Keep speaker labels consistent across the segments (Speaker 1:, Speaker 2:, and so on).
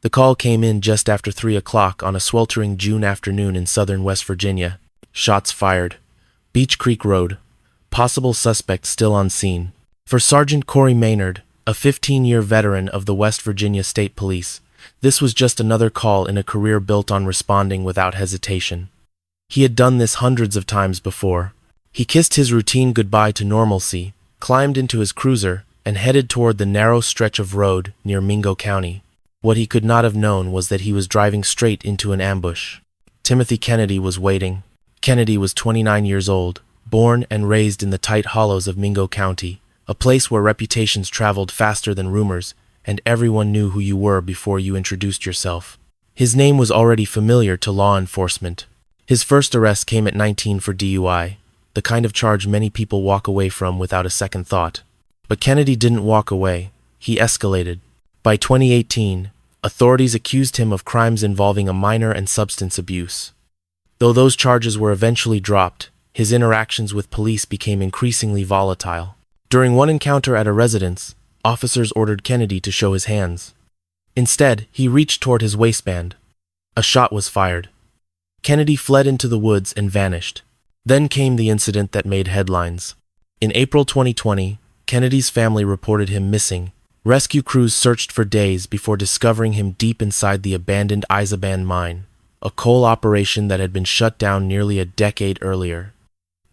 Speaker 1: The call came in just after 3 o'clock on a sweltering June afternoon in southern West Virginia. Shots fired. Beach Creek Road. Possible suspect still on scene. For Sergeant Corey Maynard, a 15-year veteran of the West Virginia State Police, this was just another call in a career built on responding without hesitation. He had done this hundreds of times before. He kissed his routine goodbye to normalcy, climbed into his cruiser, and headed toward the narrow stretch of road near Mingo County. What he could not have known was that he was driving straight into an ambush. Timothy Kennedy was waiting. Kennedy was 29 years old, born and raised in the tight hollows of Mingo County, a place where reputations traveled faster than rumors, and everyone knew who you were before you introduced yourself. His name was already familiar to law enforcement. His first arrest came at 19 for DUI, the kind of charge many people walk away from without a second thought. But Kennedy didn't walk away. He escalated. By 2018, authorities accused him of crimes involving a minor and substance abuse. Though those charges were eventually dropped, his interactions with police became increasingly volatile. During one encounter at a residence, officers ordered Kennedy to show his hands. Instead, he reached toward his waistband. A shot was fired. Kennedy fled into the woods and vanished. Then came the incident that made headlines. In April 2020, Kennedy's family reported him missing. Rescue crews searched for days before discovering him deep inside the abandoned Isaban mine, a coal operation that had been shut down nearly a decade earlier.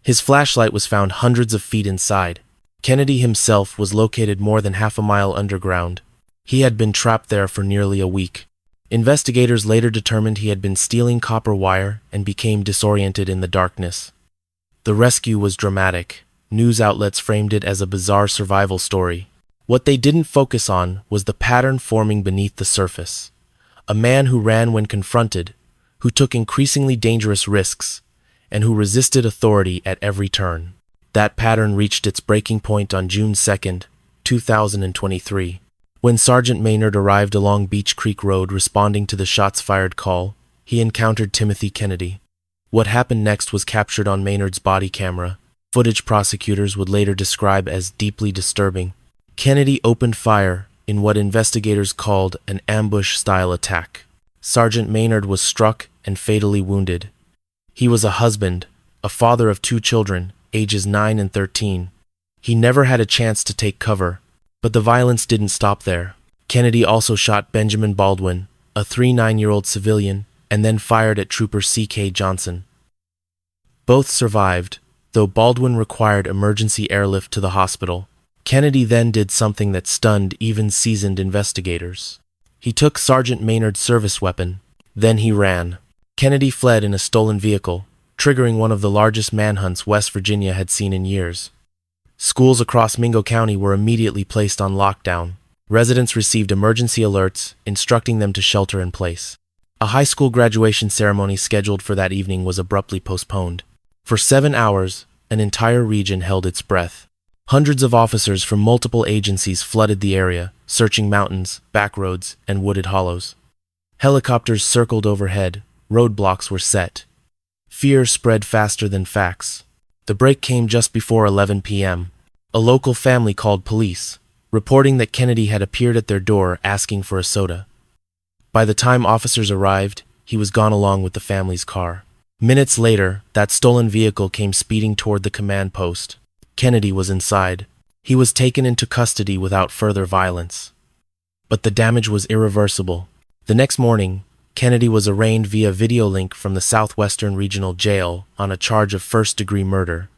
Speaker 1: His flashlight was found hundreds of feet inside. Kennedy himself was located more than half a mile underground. He had been trapped there for nearly a week. Investigators later determined he had been stealing copper wire and became disoriented in the darkness. The rescue was dramatic. News outlets framed it as a bizarre survival story. What they didn't focus on was the pattern forming beneath the surface. A man who ran when confronted, who took increasingly dangerous risks, and who resisted authority at every turn. That pattern reached its breaking point on June 2, 2023. When Sergeant Maynard arrived along Beach Creek Road responding to the shots fired call, he encountered Timothy Kennedy. What happened next was captured on Maynard's body camera, footage prosecutors would later describe as deeply disturbing. Kennedy opened fire in what investigators called an ambush-style attack. Sergeant Maynard was struck and fatally wounded. He was a husband, a father of 2 children, ages 9 and 13. He never had a chance to take cover, but the violence didn't stop there. Kennedy also shot Benjamin Baldwin, a 39-year-old civilian, and then fired at Trooper C.K. Johnson. Both survived, though Baldwin required emergency airlift to the hospital. Kennedy then did something that stunned even seasoned investigators. He took Sergeant Maynard's service weapon, then he ran. Kennedy fled in a stolen vehicle, triggering one of the largest manhunts West Virginia had seen in years. Schools across Mingo County were immediately placed on lockdown. Residents received emergency alerts, instructing them to shelter in place. A high school graduation ceremony scheduled for that evening was abruptly postponed. For 7 hours, an entire region held its breath. Hundreds of officers from multiple agencies flooded the area, searching mountains, back roads, and wooded hollows. Helicopters circled overhead. Roadblocks were set. Fear spread faster than facts. The break came just before 11 p.m. A local family called police, reporting that Kennedy had appeared at their door asking for a soda. By the time officers arrived, he was gone along with the family's car. Minutes later, that stolen vehicle came speeding toward the command post. Kennedy was inside. He was taken into custody without further violence. But the damage was irreversible. The next morning, Kennedy was arraigned via video link from the Southwestern Regional Jail on a charge of first-degree murder.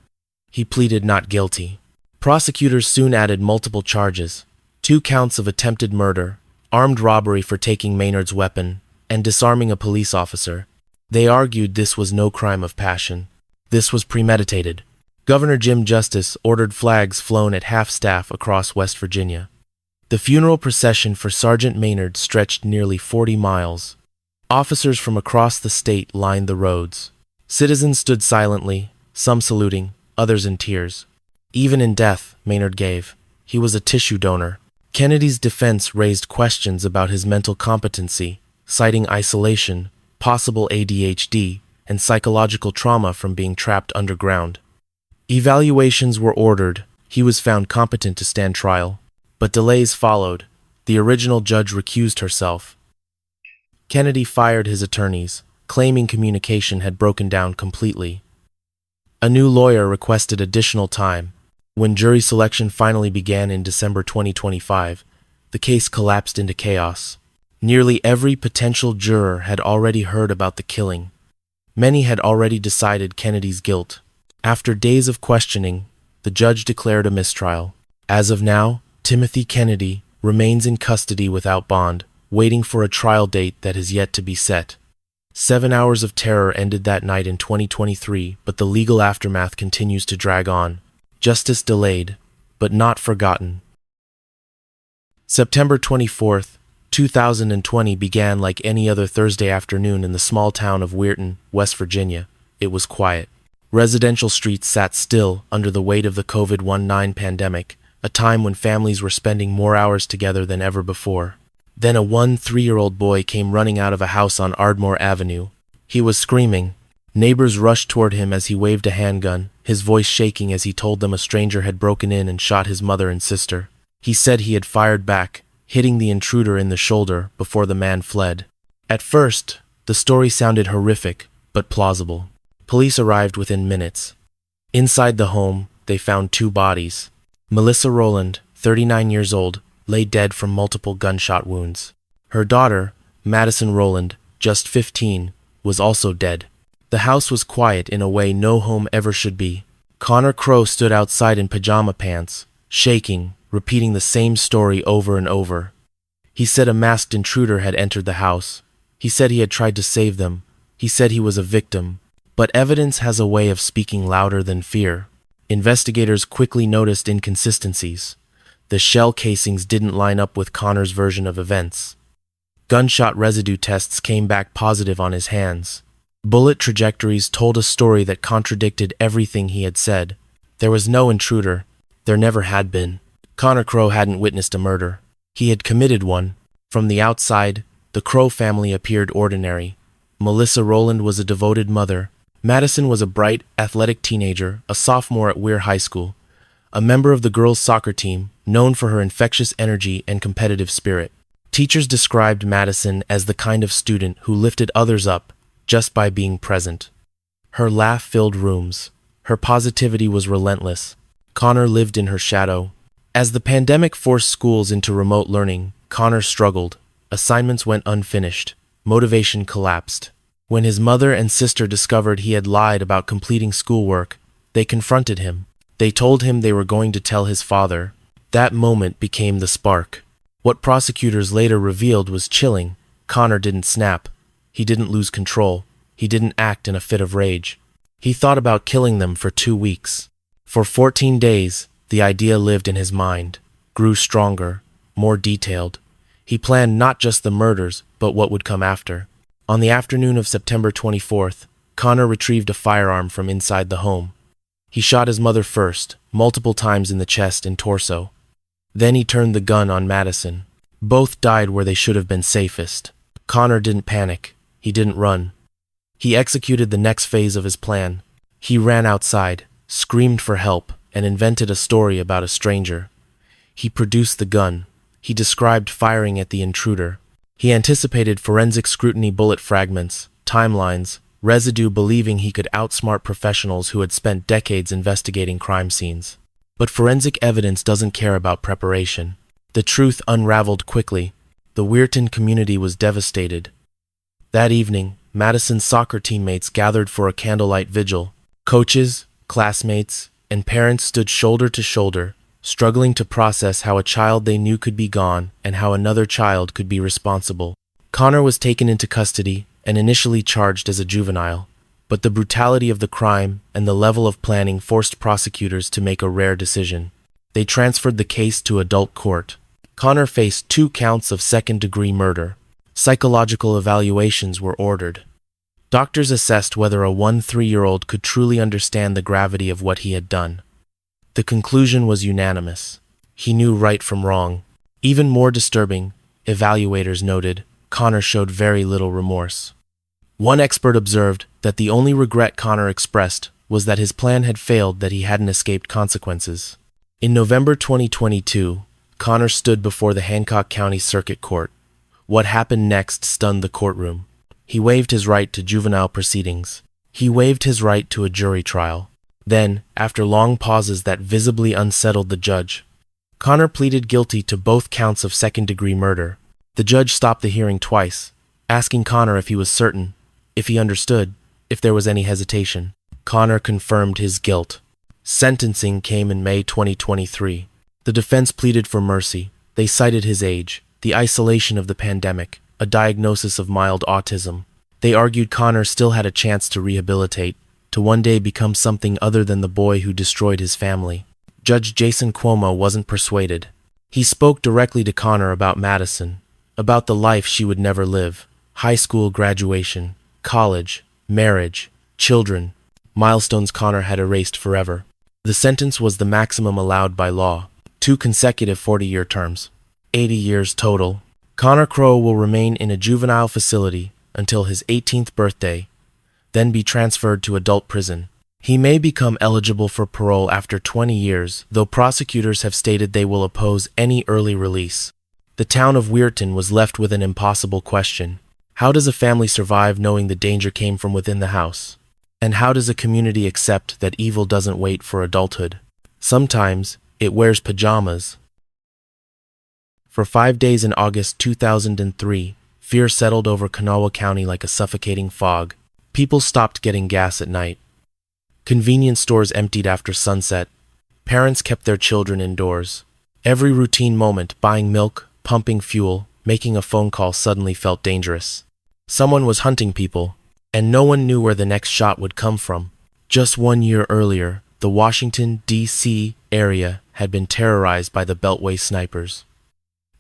Speaker 1: He pleaded not guilty. Prosecutors soon added multiple charges: 2 counts of attempted murder, armed robbery for taking Maynard's weapon, and disarming a police officer. They argued this was no crime of passion. This was premeditated. Governor Jim Justice ordered flags flown at half-staff across West Virginia. The funeral procession for Sergeant Maynard stretched nearly 40 miles. Officers from across the state lined the roads. Citizens stood silently, some saluting, others in tears. Even in death, Maynard gave. He was a tissue donor. Kennedy's defense raised questions about his mental competency, citing isolation, possible ADHD, and psychological trauma from being trapped underground. Evaluations were ordered. He was found competent to stand trial. But delays followed. The original judge recused herself. Kennedy fired his attorneys, claiming communication had broken down completely. A new lawyer requested additional time. When jury selection finally began in December 2025, the case collapsed into chaos. Nearly every potential juror had already heard about the killing. Many had already decided Kennedy's guilt. After days of questioning, the judge declared a mistrial. As of now, Timothy Kennedy remains in custody without bond, waiting for a trial date that has yet to be set. 7 hours of terror ended that night in 2023, but the legal aftermath continues to drag on. Justice delayed, but not forgotten. September 24th, 2020 began like any other Thursday afternoon in the small town of Weirton, West Virginia. It was quiet. Residential streets sat still under the weight of the COVID-19 pandemic, a time when families were spending more hours together than ever before. Then a 3-year-old boy came running out of a house on Ardmore Avenue. He was screaming. Neighbors rushed toward him as he waved a handgun, his voice shaking as he told them a stranger had broken in and shot his mother and sister. He said he had fired back, hitting the intruder in the shoulder before the man fled. At first, the story sounded horrific, but plausible. Police arrived within minutes. Inside the home, they found 2 bodies. Melissa Rowland, 39 years old, lay dead from multiple gunshot wounds. Her daughter, Madison Rowland, just 15, was also dead. The house was quiet in a way no home ever should be. Connor Crowe stood outside in pajama pants, shaking, repeating the same story over and over. He said a masked intruder had entered the house. He said he had tried to save them. He said he was a victim. But evidence has a way of speaking louder than fear. Investigators quickly noticed inconsistencies. The shell casings didn't line up with Connor's version of events. Gunshot residue tests came back positive on his hands. Bullet trajectories told a story that contradicted everything he had said. There was no intruder. There never had been. Connor Crowe hadn't witnessed a murder. He had committed one. From the outside, the Crowe family appeared ordinary. Melissa Rowland was a devoted mother. Madison was a bright, athletic teenager, a sophomore at Weir High School, a member of the girls' soccer team, known for her infectious energy and competitive spirit. Teachers described Madison as the kind of student who lifted others up just by being present. Her laugh filled rooms. Her positivity was relentless. Connor lived in her shadow. As the pandemic forced schools into remote learning, Connor struggled. Assignments went unfinished. Motivation collapsed. When his mother and sister discovered he had lied about completing schoolwork, they confronted him. They told him they were going to tell his father. That moment became the spark. What prosecutors later revealed was chilling. Connor didn't snap. He didn't lose control. He didn't act in a fit of rage. He thought about killing them for 2 weeks. For 14 days, the idea lived in his mind, grew stronger, more detailed. He planned not just the murders, but what would come after. On the afternoon of September 24th, Connor retrieved a firearm from inside the home. He shot his mother first, multiple times in the chest and torso. Then he turned the gun on Madison. Both died where they should have been safest. Connor didn't panic. He didn't run. He executed the next phase of his plan. He ran outside, screamed for help, and invented a story about a stranger. He produced the gun. He described firing at the intruder. He anticipated forensic scrutiny, bullet fragments, timelines, residue, believing he could outsmart professionals who had spent decades investigating crime scenes. But forensic evidence doesn't care about preparation. The truth unraveled quickly. The Weirton community was devastated. That evening, Madison's soccer teammates gathered for a candlelight vigil. Coaches, classmates, and parents stood shoulder to shoulder, struggling to process how a child they knew could be gone and how another child could be responsible. Connor was taken into custody and initially charged as a juvenile, but the brutality of the crime and the level of planning forced prosecutors to make a rare decision. They transferred the case to adult court. Connor faced 2 counts of second-degree murder. Psychological evaluations were ordered. Doctors assessed whether a 3-year-old could truly understand the gravity of what he had done. The conclusion was unanimous. He knew right from wrong. Even more disturbing, evaluators noted, Connor showed very little remorse. One expert observed that the only regret Connor expressed was that his plan had failed, that he hadn't escaped consequences. In November 2022, Connor stood before the Hancock County Circuit Court. What happened next stunned the courtroom. He waived his right to juvenile proceedings. He waived his right to a jury trial. Then, after long pauses that visibly unsettled the judge, Connor pleaded guilty to both counts of second-degree murder. The judge stopped the hearing twice, asking Connor if he was certain, if he understood, if there was any hesitation. Connor confirmed his guilt. Sentencing came in May 2023. The defense pleaded for mercy. They cited his age, the isolation of the pandemic, a diagnosis of mild autism. They argued Connor still had a chance to rehabilitate, to one day become something other than the boy who destroyed his family. Judge Jason Cuomo wasn't persuaded. He spoke directly to Connor about Madison, about the life she would never live, high school graduation, college, marriage, children, milestones Connor had erased forever. The sentence was the maximum allowed by law, 2 consecutive 40-year terms, 80 years total. Connor Crowe will remain in a juvenile facility until his 18th birthday, then be transferred to adult prison. He may become eligible for parole after 20 years, though prosecutors have stated they will oppose any early release. The town of Weirton was left with an impossible question. How does a family survive knowing the danger came from within the house? And how does a community accept that evil doesn't wait for adulthood? Sometimes, it wears pajamas. For 5 days in August 2003, fear settled over Kanawha County like a suffocating fog. People stopped getting gas at night. Convenience stores emptied after sunset. Parents kept their children indoors. Every routine moment, buying milk, pumping fuel, making a phone call, suddenly felt dangerous. Someone was hunting people, and no one knew where the next shot would come from. Just 1 year earlier, the Washington, D.C. area had been terrorized by the Beltway snipers.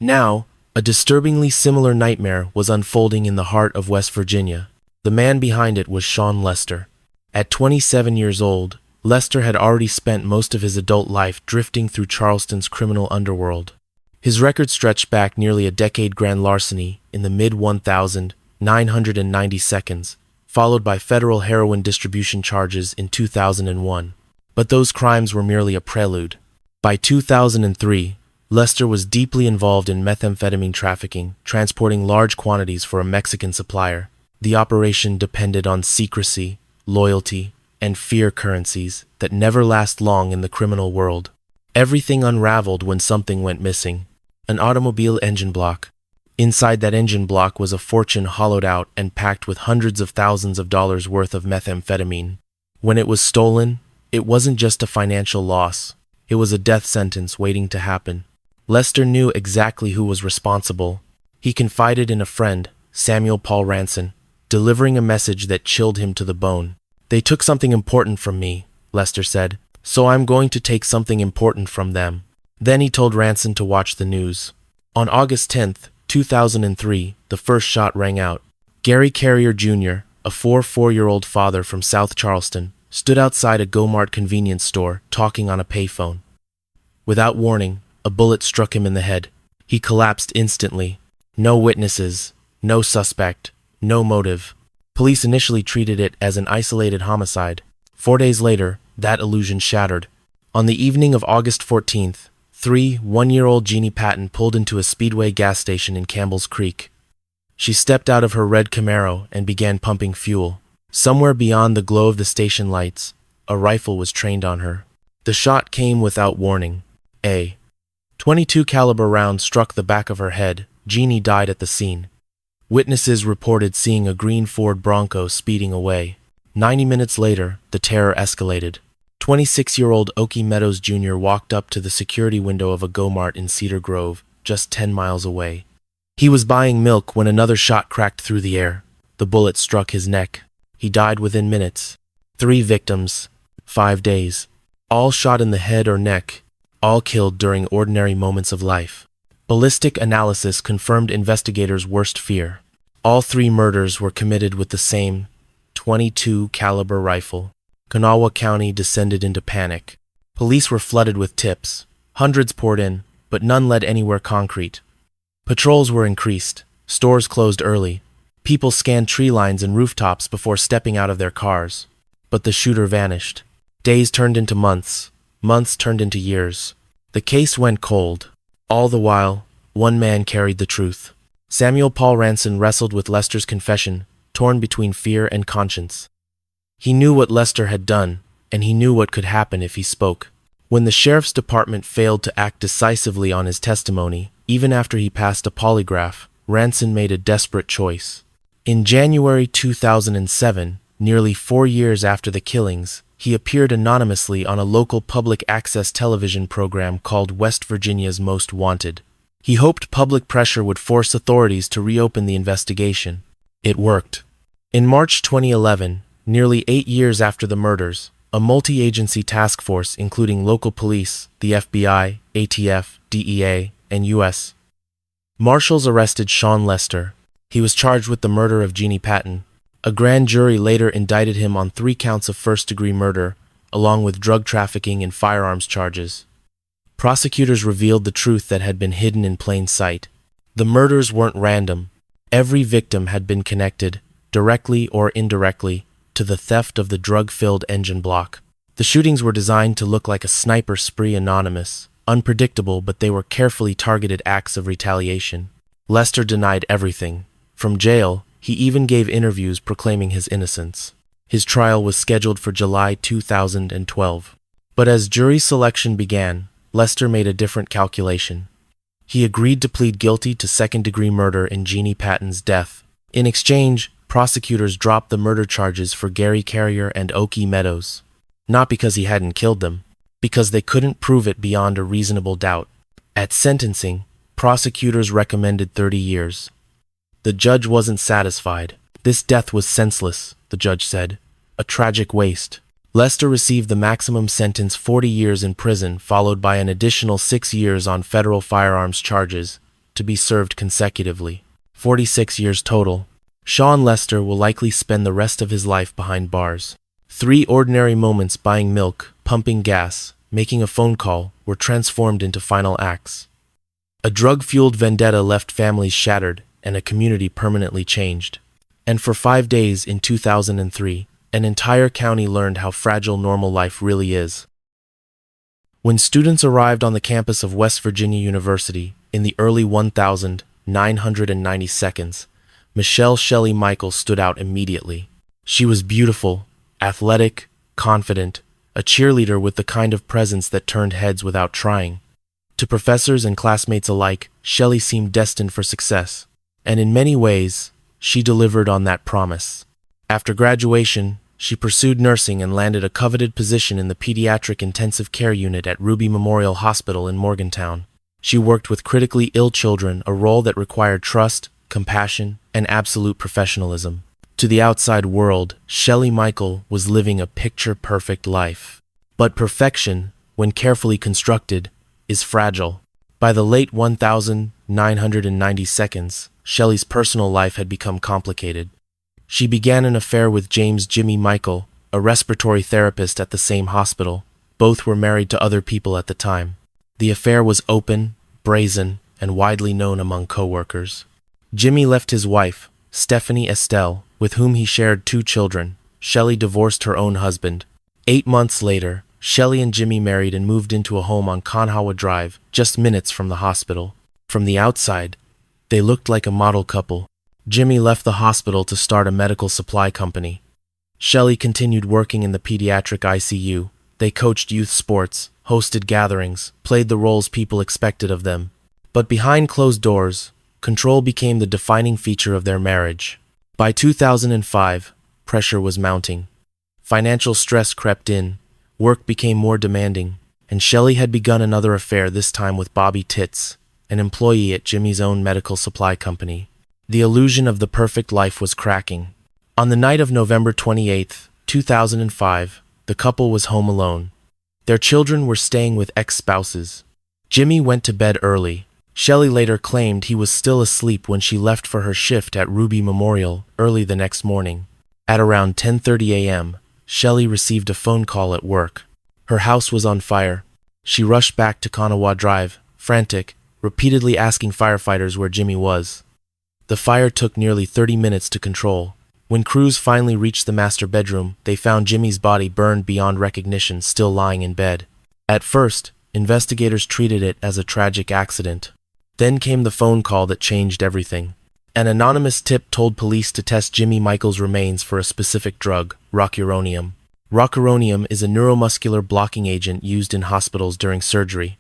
Speaker 1: Now, a disturbingly similar nightmare was unfolding in the heart of West Virginia. The man behind it was Sean Lester. At 27 years old, Lester had already spent most of his adult life drifting through Charleston's criminal underworld. His record stretched back nearly a decade: grand larceny in the mid-1,990 seconds, followed by federal heroin distribution charges in 2001. But those crimes were merely a prelude. By 2003, Lester was deeply involved in methamphetamine trafficking, transporting large quantities for a Mexican supplier. The operation depended on secrecy, loyalty, and fear currencies that never last long in the criminal world. Everything unraveled when something went missing. An automobile engine block. Inside that engine block was a fortune hollowed out and packed with hundreds of thousands of dollars worth of methamphetamine. When it was stolen, it wasn't just a financial loss. It was a death sentence waiting to happen. Lester knew exactly who was responsible. He confided in a friend, Samuel Paul Ranson, delivering a message that chilled him to the bone. "They took something important from me," Lester said, "so I'm going to take something important from them." Then he told Ranson to watch the news. On August 10th, 2003, the first shot rang out. Gary Carrier Jr., a 4-year-old father from South Charleston, stood outside a Go-Mart convenience store talking on a payphone. Without warning, a bullet struck him in the head. He collapsed instantly. No witnesses, no suspect, no motive. Police initially treated it as an isolated homicide. 4 days later, that illusion shattered. On the evening of August 14th, 1-year-old Jeannie Patton pulled into a Speedway gas station in Campbell's Creek. She stepped out of her red Camaro and began pumping fuel. Somewhere beyond the glow of the station lights, a rifle was trained on her. The shot came without warning. A .22 caliber round struck the back of her head. Jeannie died at the scene. Witnesses reported seeing a green Ford Bronco speeding away. 90 minutes later, the terror escalated. 26-year-old Okie Meadows Jr. walked up to the security window of a Go-Mart in Cedar Grove, just 10 miles away. He was buying milk when another shot cracked through the air. The bullet struck his neck. He died within minutes. 3 victims, 5 days. All shot in the head or neck, all killed during ordinary moments of life. Ballistic analysis confirmed investigators' worst fear. All 3 murders were committed with the same .22 caliber rifle. Kanawha County descended into panic. Police were flooded with tips. Hundreds poured in, but none led anywhere concrete. Patrols were increased. Stores closed early. People scanned tree lines and rooftops before stepping out of their cars. But the shooter vanished. Days turned into months. Months turned into years. The case went cold. All the while, one man carried the truth. Samuel Paul Ranson wrestled with Lester's confession, torn between fear and conscience. He knew what Lester had done, and he knew what could happen if he spoke. When the sheriff's department failed to act decisively on his testimony, even after he passed a polygraph, Ranson made a desperate choice. In January 2007, nearly 4 years after the killings, he appeared anonymously on a local public access television program called West Virginia's Most Wanted. He hoped public pressure would force authorities to reopen the investigation. It worked. In March 2011, nearly 8 years after the murders, a multi-agency task force including local police, the FBI, ATF, DEA, and U.S. Marshals arrested Sean Lester. He was charged with the murder of Jeannie Patton. A grand jury later indicted him on 3 counts of first-degree murder, along with drug trafficking and firearms charges. Prosecutors revealed the truth that had been hidden in plain sight. The murders weren't random. Every victim had been connected, directly or indirectly, to the theft of the drug-filled engine block. The shootings were designed to look like a sniper spree, anonymous, unpredictable, but they were carefully targeted acts of retaliation. Lester denied everything. From jail, he even gave interviews proclaiming his innocence. His trial was scheduled for July 2012. But as jury selection began, Lester made a different calculation. He agreed to plead guilty to second-degree murder in Jeannie Patton's death. In exchange, prosecutors dropped the murder charges for Gary Carrier and Okie Meadows. Not because he hadn't killed them, because they couldn't prove it beyond a reasonable doubt. At sentencing, prosecutors recommended 30 years. The judge wasn't satisfied. This death was senseless, the judge said. A tragic waste. Lester received the maximum sentence, 40 years in prison, followed by an additional 6 years on federal firearms charges, to be served consecutively. 46 years total. Sean Lester will likely spend the rest of his life behind bars. 3 ordinary moments: buying milk, pumping gas, making a phone call, were transformed into final acts. A drug-fueled vendetta left families shattered and a community permanently changed. And for 5 days in 2003, an entire county learned how fragile normal life really is. When students arrived on the campus of West Virginia University in the early 1992, Michelle Shelley Michael stood out immediately. She was beautiful, athletic, confident, a cheerleader with the kind of presence that turned heads without trying. To professors and classmates alike, Shelley seemed destined for success, and in many ways, she delivered on that promise. After graduation, she pursued nursing and landed a coveted position in the pediatric intensive care unit at Ruby Memorial Hospital in Morgantown. She worked with critically ill children, a role that required trust, compassion, and absolute professionalism. To the outside world, Shelley Michael was living a picture-perfect life. But perfection, when carefully constructed, is fragile. By the late 1992, Shelley's personal life had become complicated. She began an affair with James "Jimmy" Michael, a respiratory therapist at the same hospital. Both were married to other people at the time. The affair was open, brazen, and widely known among co-workers. Jimmy left his wife, Stephanie Estelle, with whom he shared 2 children. Shelley divorced her own husband. 8 months later, Shelley and Jimmy married and moved into a home on Conhawa Drive, just minutes from the hospital. From the outside, they looked like a model couple. Jimmy left the hospital to start a medical supply company. Shelley continued working in the pediatric ICU. They coached youth sports, hosted gatherings, played the roles people expected of them. But behind closed doors, control became the defining feature of their marriage. By 2005, pressure was mounting. Financial stress crept in, work became more demanding, and Shelley had begun another affair, this time with Bobby Titz, an employee at Jimmy's own medical supply company. The illusion of the perfect life was cracking. On the night of November 28, 2005, the couple was home alone. Their children were staying with ex-spouses. Jimmy went to bed early. Shelley later claimed he was still asleep when she left for her shift at Ruby Memorial early the next morning. At around 10:30 a.m., Shelley received a phone call at work. Her house was on fire. She rushed back to Conhawa Drive, frantic, repeatedly asking firefighters where Jimmy was. The fire took nearly 30 minutes to control. When crews finally reached the master bedroom, they found Jimmy's body burned beyond recognition, still lying in bed. At first, investigators treated it as a tragic accident. Then came the phone call that changed everything. An anonymous tip told police to test Jimmy Michael's remains for a specific drug, rocuronium. Rocuronium is a neuromuscular blocking agent used in hospitals during surgery.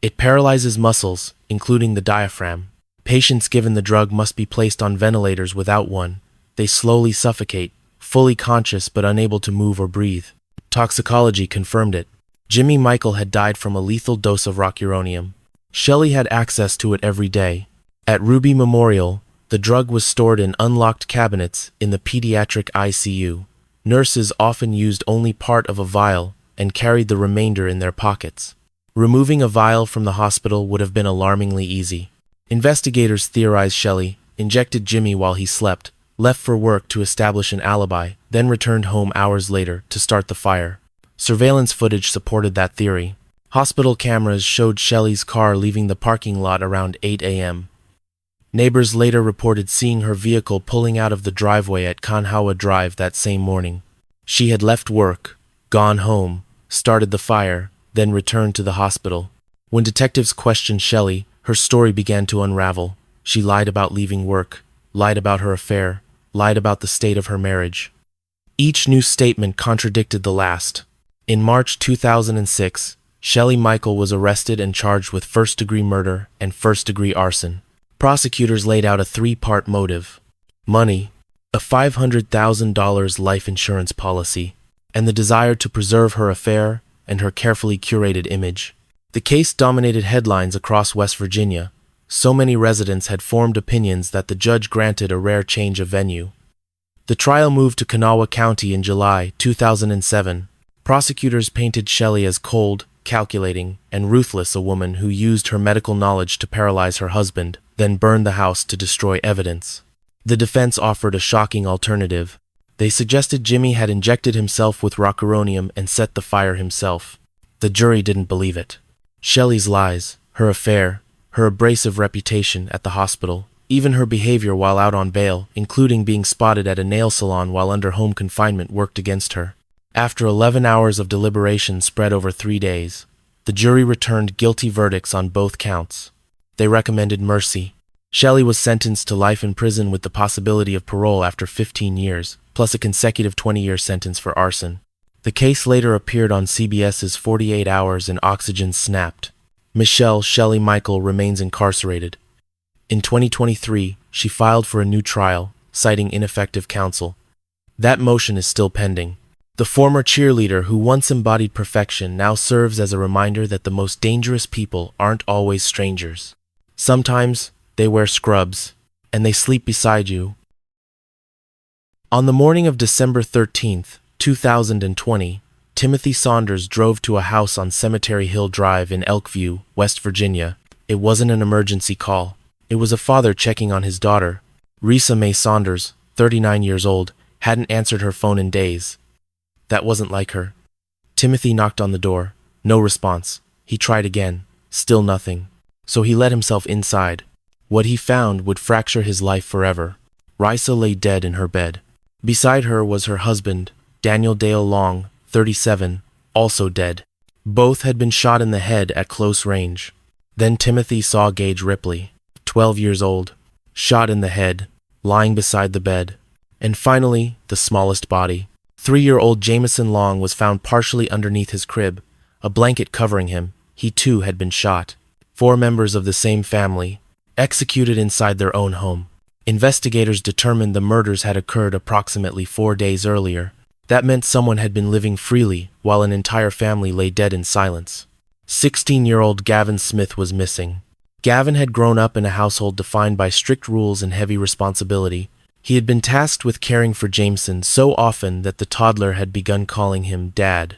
Speaker 1: It paralyzes muscles, including the diaphragm. Patients given the drug must be placed on ventilators without one. They slowly suffocate, fully conscious but unable to move or breathe. Toxicology confirmed it. Jimmy Michael had died from a lethal dose of rocuronium. Shelley had access to it every day. At Ruby Memorial, the drug was stored in unlocked cabinets in the pediatric ICU. Nurses often used only part of a vial and carried the remainder in their pockets. Removing a vial from the hospital would have been alarmingly easy. Investigators theorized Shelley injected Jimmy while he slept, left for work to establish an alibi, then returned home hours later to start the fire. Surveillance footage supported that theory. Hospital cameras showed Shelley's car leaving the parking lot around 8 a.m. Neighbors later reported seeing her vehicle pulling out of the driveway at Kanhawa Drive that same morning. She had left work, gone home, started the fire, then returned to the hospital. When detectives questioned Shelley, her story began to unravel. She lied about leaving work, lied about her affair, lied about the state of her marriage. Each new statement contradicted the last. In March 2006, Shelley Michael was arrested and charged with first-degree murder and first-degree arson. Prosecutors laid out a three-part motive: money, a $500,000 life insurance policy, and the desire to preserve her affair and her carefully curated image. The case dominated headlines across West Virginia. So many residents had formed opinions that the judge granted a rare change of venue. The trial moved to Kanawha County in July 2007. Prosecutors painted Shelley as cold, calculating, and ruthless, a woman who used her medical knowledge to paralyze her husband, then burned the house to destroy evidence. The defense offered a shocking alternative. They suggested Jimmy had injected himself with rocuronium and set the fire himself. The jury didn't believe it. Shelley's lies, her affair, her abrasive reputation at the hospital, even her behavior while out on bail, including being spotted at a nail salon while under home confinement, worked against her. After 11 hours of deliberation spread over 3 days, the jury returned guilty verdicts on both counts. They recommended mercy. Shelley was sentenced to life in prison with the possibility of parole after 15 years, plus a consecutive 20-year sentence for arson. The case later appeared on CBS's 48 Hours and Oxygen Snapped. Michelle Shelley Michael remains incarcerated. In 2023, she filed for a new trial, citing ineffective counsel. That motion is still pending. The former cheerleader who once embodied perfection now serves as a reminder that the most dangerous people aren't always strangers. Sometimes they wear scrubs, and they sleep beside you. On the morning of December 13th, 2020, Timothy Saunders drove to a house on Cemetery Hill Drive in Elkview, West Virginia. It wasn't an emergency call. It was a father checking on his daughter. Risa Mae Saunders, 39 years old, hadn't answered her phone in days. That wasn't like her. Timothy knocked on the door. No response. He tried again. Still nothing. So he let himself inside. What he found would fracture his life forever. Risa lay dead in her bed. Beside her was her husband, Daniel Dale Long, 37, also dead. Both had been shot in the head at close range. Then Timothy saw Gage Ripley, 12 years old, shot in the head, lying beside the bed. And finally, the smallest body. 3-year-old Jameson Long was found partially underneath his crib, a blanket covering him. He too had been shot. 4 members of the same family, executed inside their own home. Investigators determined the murders had occurred approximately 4 days earlier. That meant someone had been living freely while an entire family lay dead in silence. 16-year-old Gavin Smith was missing. Gavin had grown up in a household defined by strict rules and heavy responsibility. He had been tasked with caring for Jameson so often that the toddler had begun calling him Dad.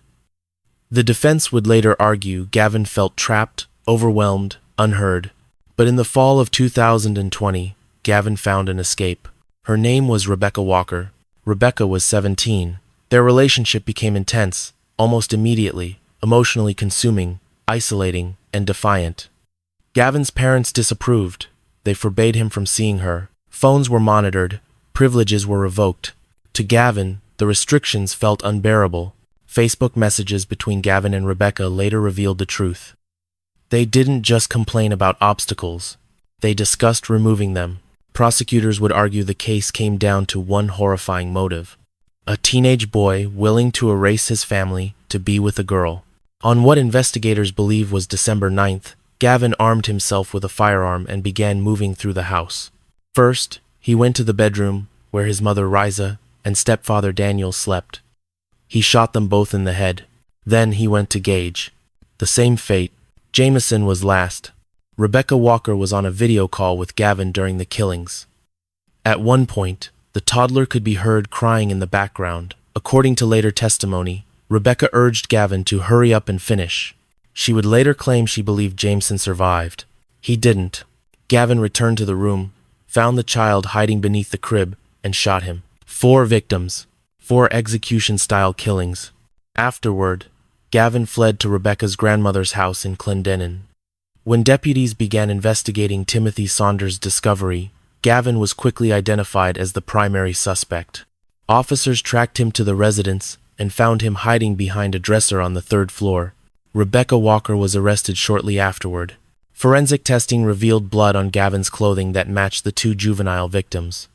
Speaker 1: The defense would later argue Gavin felt trapped, overwhelmed, unheard. But in the fall of 2020, Gavin found an escape. Her name was Rebecca Walker. Rebecca was 17. Their relationship became intense, almost immediately, emotionally consuming, isolating, and defiant. Gavin's parents disapproved. They forbade him from seeing her. Phones were monitored. Privileges were revoked. To Gavin, the restrictions felt unbearable. Facebook messages between Gavin and Rebecca later revealed the truth. They didn't just complain about obstacles. They discussed removing them. Prosecutors would argue the case came down to one horrifying motive: a teenage boy willing to erase his family to be with a girl. On what investigators believe was December 9th, Gavin armed himself with a firearm and began moving through the house. First, he went to the bedroom where his mother Riza and stepfather Daniel slept. He shot them both in the head. Then he went to Gage. The same fate. Jameson was last. Rebecca Walker was on a video call with Gavin during the killings. At one point, the toddler could be heard crying in the background. According to later testimony, Rebecca urged Gavin to hurry up and finish. She would later claim she believed Jameson survived. He didn't. Gavin returned to the room, found the child hiding beneath the crib, and shot him. 4 victims. 4 execution-style killings. Afterward, Gavin fled to Rebecca's grandmother's house in Clendenin. When deputies began investigating Timothy Saunders' discovery, Gavin was quickly identified as the primary suspect. Officers tracked him to the residence and found him hiding behind a dresser on the 3rd floor. Rebecca Walker was arrested shortly afterward. Forensic testing revealed blood on Gavin's clothing that matched the 2 juvenile victims.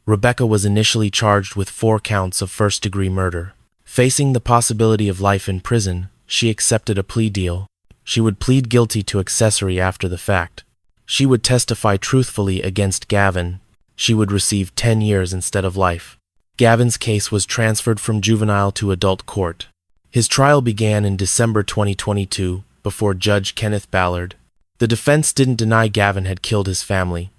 Speaker 1: Rebecca was initially charged with 4 counts of first-degree murder. Facing the possibility of life in prison, she accepted a plea deal. She would plead guilty to accessory after the fact. She would testify truthfully against Gavin. She would receive 10 years instead of life. Gavin's case was transferred from juvenile to adult court. His trial began in December 2022 before Judge Kenneth Ballard. The defense didn't deny Gavin had killed his family.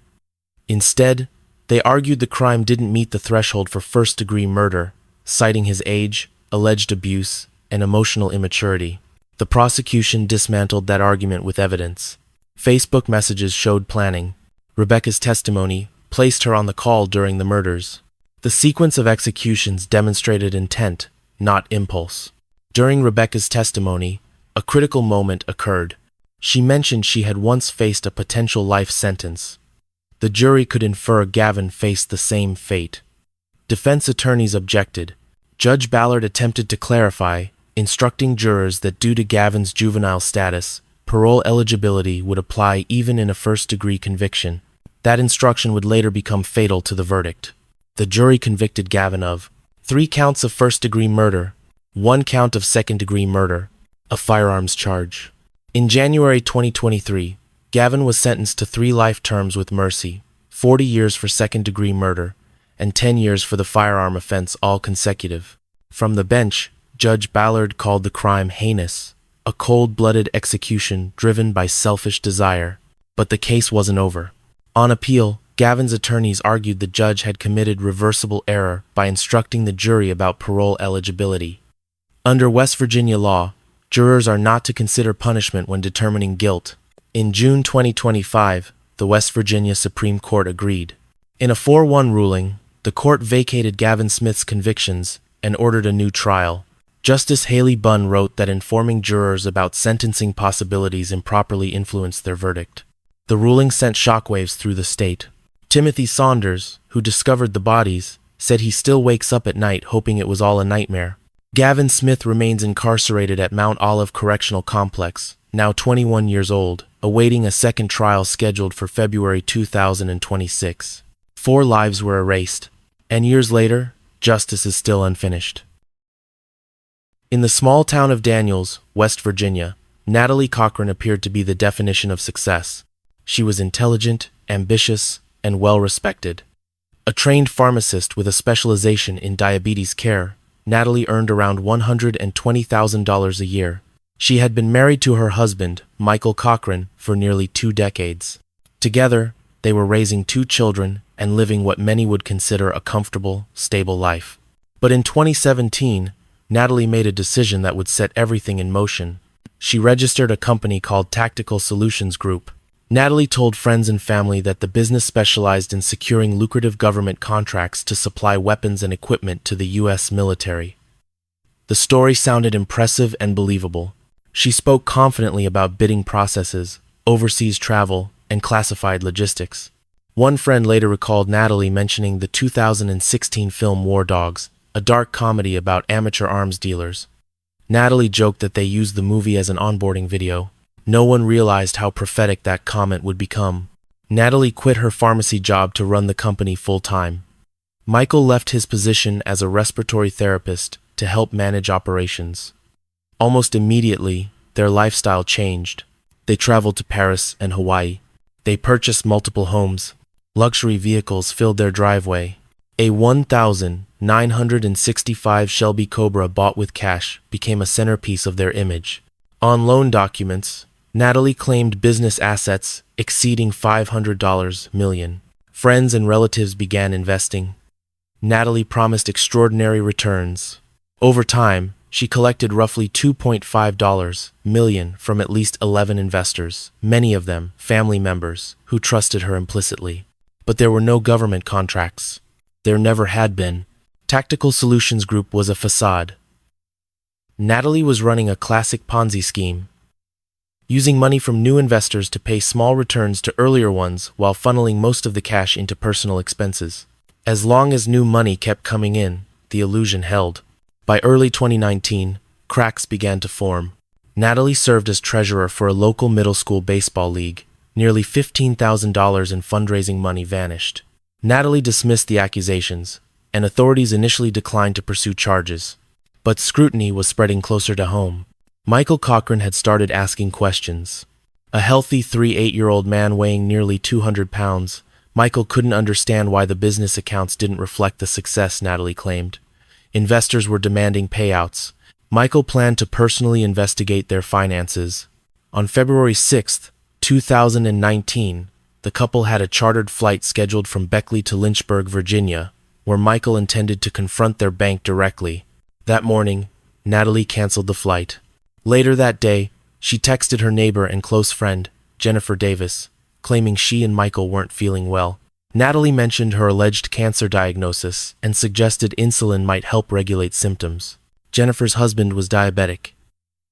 Speaker 1: Instead, they argued the crime didn't meet the threshold for first-degree murder, citing his age, alleged abuse, and emotional immaturity. The prosecution dismantled that argument with evidence. Facebook messages showed planning. Rebecca's testimony placed her on the call during the murders. The sequence of executions demonstrated intent, not impulse. During Rebecca's testimony, a critical moment occurred. She mentioned she had once faced a potential life sentence. The jury could infer Gavin faced the same fate. Defense attorneys objected. Judge Ballard attempted to clarify, instructing jurors that due to Gavin's juvenile status, parole eligibility would apply even in a first-degree conviction. That instruction would later become fatal to the verdict. The jury convicted Gavin of 3 counts of first-degree murder, 1 count of second-degree murder, a firearms charge. In January 2023, Gavin was sentenced to 3 life terms with mercy, 40 years for second-degree murder, and 10 years for the firearm offense, all consecutive. From the bench, Judge Ballard called the crime heinous, a cold-blooded execution driven by selfish desire. But the case wasn't over. On appeal, Gavin's attorneys argued the judge had committed reversible error by instructing the jury about parole eligibility. Under West Virginia law, jurors are not to consider punishment when determining guilt. In June 2025, the West Virginia Supreme Court agreed. In a 4-1 ruling, the court vacated Gavin Smith's convictions and ordered a new trial. Justice Haley Bunn wrote that informing jurors about sentencing possibilities improperly influenced their verdict. The ruling sent shockwaves through the state. Timothy Saunders, who discovered the bodies, said he still wakes up at night hoping it was all a nightmare. Gavin Smith remains incarcerated at Mount Olive Correctional Complex, now 21 years old, awaiting a second trial scheduled for February 2026. 4 lives were erased, and years later, justice is still unfinished. In the small town of Daniels, West Virginia, Natalie Cochran appeared to be the definition of success. She was intelligent, ambitious, and well-respected. A trained pharmacist with a specialization in diabetes care, Natalie earned around $120,000 a year. She had been married to her husband, Michael Cochran, for nearly 2 decades. Together, they were raising 2 children and living what many would consider a comfortable, stable life. But in 2017, Natalie made a decision that would set everything in motion. She registered a company called Tactical Solutions Group. Natalie told friends and family that the business specialized in securing lucrative government contracts to supply weapons and equipment to the U.S. military. The story sounded impressive and believable. She spoke confidently about bidding processes, overseas travel, and classified logistics. One friend later recalled Natalie mentioning the 2016 film War Dogs, a dark comedy about amateur arms dealers. Natalie joked that they used the movie as an onboarding video. No one realized how prophetic that comment would become. Natalie quit her pharmacy job to run the company full-time. Michael left his position as a respiratory therapist to help manage operations. Almost immediately, their lifestyle changed. They traveled to Paris and Hawaii. They purchased multiple homes. Luxury vehicles filled their driveway. A 1965 Shelby Cobra bought with cash became a centerpiece of their image. On loan documents, Natalie claimed business assets exceeding $500 million. Friends and relatives began investing. Natalie promised extraordinary returns. Over time, she collected roughly $2.5 million from at least 11 investors, many of them family members who trusted her implicitly. But there were no government contracts. There never had been. Tactical Solutions Group was a facade. Natalie was running a classic Ponzi scheme, using money from new investors to pay small returns to earlier ones while funneling most of the cash into personal expenses. As long as new money kept coming in, the illusion held. By early 2019, cracks began to form. Natalie served as treasurer for a local middle school baseball league. Nearly $15,000 in fundraising money vanished. Natalie dismissed the accusations, and authorities initially declined to pursue charges. But scrutiny was spreading closer to home. Michael Cochran had started asking questions. A healthy 38-year-old man weighing nearly 200 pounds, Michael couldn't understand why the business accounts didn't reflect the success Natalie claimed. Investors were demanding payouts. Michael planned to personally investigate their finances. On February 6, 2019, the couple had a chartered flight scheduled from Beckley to Lynchburg, Virginia, where Michael intended to confront their bank directly. That morning, Natalie canceled the flight. Later that day, she texted her neighbor and close friend, Jennifer Davis, claiming she and Michael weren't feeling well. Natalie mentioned her alleged cancer diagnosis and suggested insulin might help regulate symptoms. Jennifer's husband was diabetic.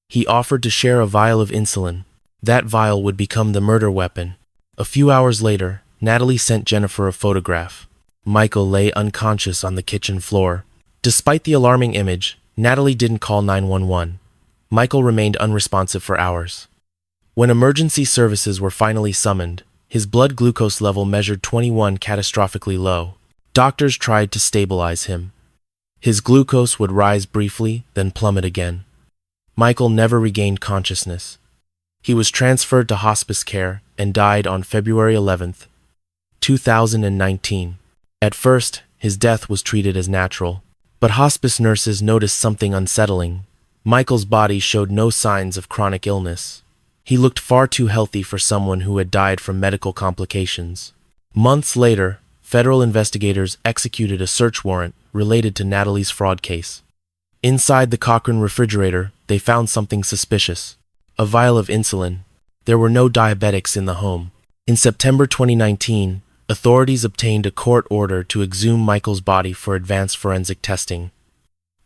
Speaker 1: He offered to share a vial of insulin. That vial would become the murder weapon. A few hours later, Natalie sent Jennifer a photograph. Michael lay unconscious on the kitchen floor. Despite the alarming image, Natalie didn't call 911. Michael remained unresponsive for hours. When emergency services were finally summoned, his blood glucose level measured 21, catastrophically low. Doctors tried to stabilize him. His glucose would rise briefly, then plummet again. Michael never regained consciousness. He was transferred to hospice care and died on February 11, 2019. At first, his death was treated as natural, but hospice nurses noticed something unsettling. Michael's body showed no signs of chronic illness. He looked far too healthy for someone who had died from medical complications. Months later, federal investigators executed a search warrant related to Natalie's fraud case. Inside the Cochran refrigerator, they found something suspicious. A vial of insulin. There were no diabetics in the home. In September 2019, authorities obtained a court order to exhume Michael's body for advanced forensic testing.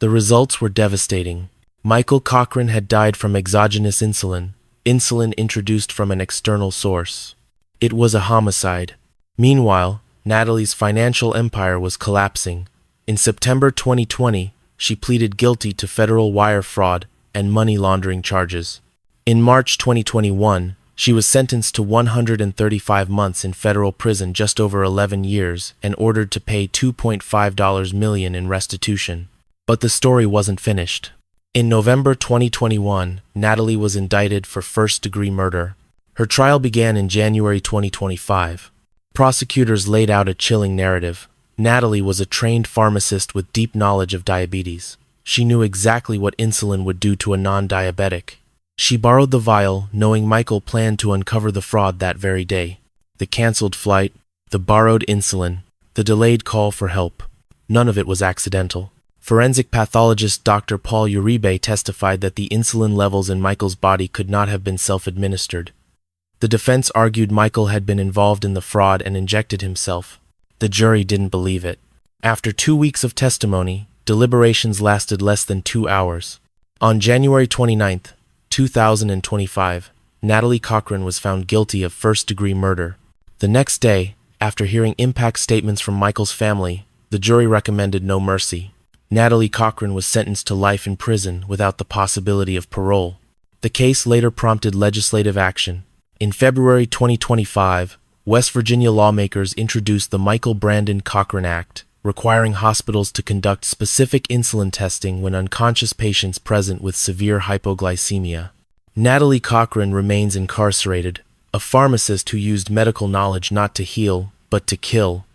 Speaker 1: The results were devastating. Michael Cochran had died from exogenous insulin introduced from an external source. It was a homicide. Meanwhile, Natalie's financial empire was collapsing. In September 2020, she pleaded guilty to federal wire fraud and money laundering charges. In March 2021, she was sentenced to 135 months in federal prison, just over 11 years, and ordered to pay $2.5 million in restitution. But the story wasn't finished. In November 2021, Natalie was indicted for first-degree murder. Her trial began in January 2025. Prosecutors laid out a chilling narrative. Natalie was a trained pharmacist with deep knowledge of diabetes. She knew exactly what insulin would do to a non-diabetic. She borrowed the vial, knowing Michael planned to uncover the fraud that very day. The canceled flight, the borrowed insulin, the delayed call for help. None of it was accidental. Forensic pathologist Dr. Paul Uribe testified that the insulin levels in Michael's body could not have been self-administered. The defense argued Michael had been involved in the fraud and injected himself. The jury didn't believe it. After 2 weeks of testimony, deliberations lasted less than 2 hours. On January 29, 2025, Natalie Cochran was found guilty of first-degree murder. The next day, after hearing impact statements from Michael's family, the jury recommended no mercy. Natalie Cochran was sentenced to life in prison without the possibility of parole. The case later prompted legislative action. In February 2025, West Virginia lawmakers introduced the Michael Brandon Cochran Act, requiring hospitals to conduct specific insulin testing when unconscious patients present with severe hypoglycemia. Natalie Cochran remains incarcerated, a pharmacist who used medical knowledge not to heal, but to kill.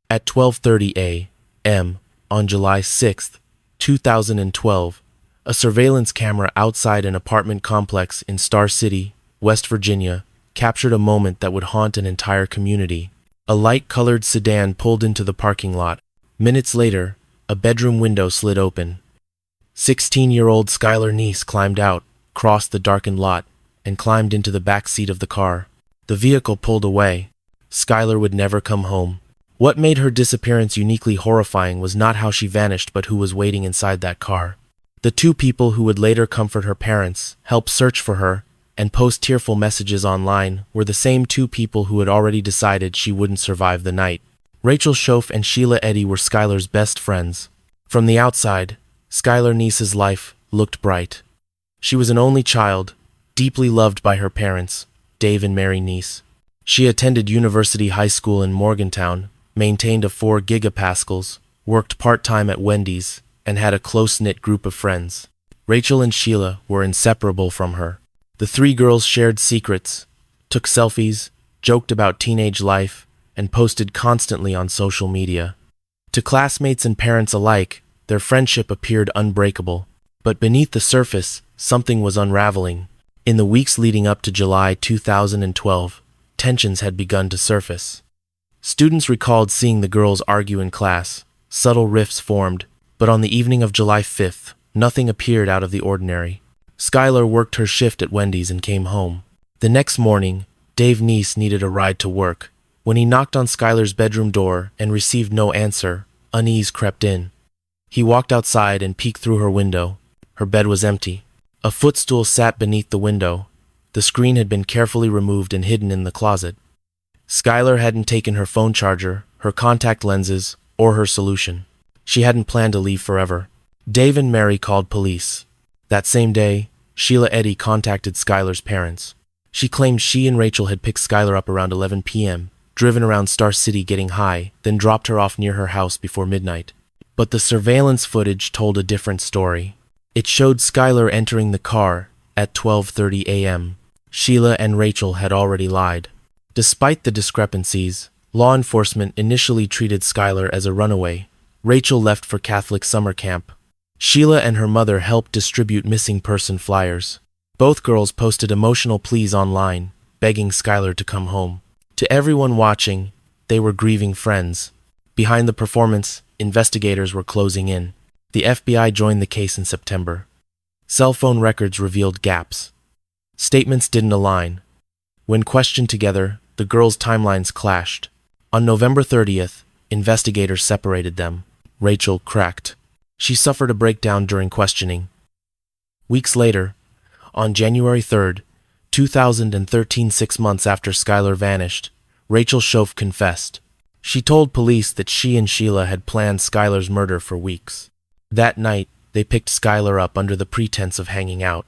Speaker 1: At 12:30 a.m. on July 6, 2012, a surveillance camera outside an apartment complex in Star City, West Virginia, captured a moment that would haunt an entire community. A light-colored sedan pulled into the parking lot. Minutes later, a bedroom window slid open. 16-year-old Skylar Neese climbed out, crossed the darkened lot, and climbed into the back seat of the car. The vehicle pulled away. Skylar would never come home. What made her disappearance uniquely horrifying was not how she vanished but who was waiting inside that car. The two people who would later comfort her parents, help search for her, and post tearful messages online were the same two people who had already decided she wouldn't survive the night. Rachel Schoaf and Sheila Eddy were Skylar's best friends. From the outside, Skylar Neese's life looked bright. She was an only child, deeply loved by her parents, Dave and Mary Neese. She attended University High School in Morgantown, maintained a 4 gigapascals, worked part-time at Wendy's, and had a close-knit group of friends. Rachel and Sheila were inseparable from her. The three girls shared secrets, took selfies, joked about teenage life, and posted constantly on social media. To classmates and parents alike, their friendship appeared unbreakable. But beneath the surface, something was unraveling. In the weeks leading up to July 2012, tensions had begun to surface. Students recalled seeing the girls argue in class. Subtle rifts formed, but on the evening of July 5th, nothing appeared out of the ordinary. Skylar worked her shift at Wendy's and came home. The next morning, Dave Neese needed a ride to work. When he knocked on Skylar's bedroom door and received no answer, unease crept in. He walked outside and peeked through her window. Her bed was empty. A footstool sat beneath the window. The screen had been carefully removed and hidden in the closet. Skylar hadn't taken her phone charger, her contact lenses, or her solution. She hadn't planned to leave forever. Dave and Mary called police. That same day, Sheila Eddy contacted Skylar's parents. She claimed she and Rachel had picked Skylar up around 11 p.m., driven around Star City getting high, then dropped her off near her house before midnight. But the surveillance footage told a different story. It showed Skylar entering the car at 12:30 a.m. Sheila and Rachel had already lied. Despite the discrepancies, law enforcement initially treated Skylar as a runaway. Rachel left for Catholic summer camp. Sheila and her mother helped distribute missing person flyers. Both girls posted emotional pleas online, begging Skylar to come home. To everyone watching, they were grieving friends. Behind the performance, investigators were closing in. The FBI joined the case in September. Cell phone records revealed gaps. Statements didn't align. When questioned together, the girls' timelines clashed. On November 30th, investigators separated them. Rachel cracked. She suffered a breakdown during questioning. Weeks later, on January 3rd, 2013, 6 months after Skylar vanished, Rachel Schoaf confessed. She told police that she and Sheila had planned Skylar's murder for weeks. That night, they picked Skylar up under the pretense of hanging out.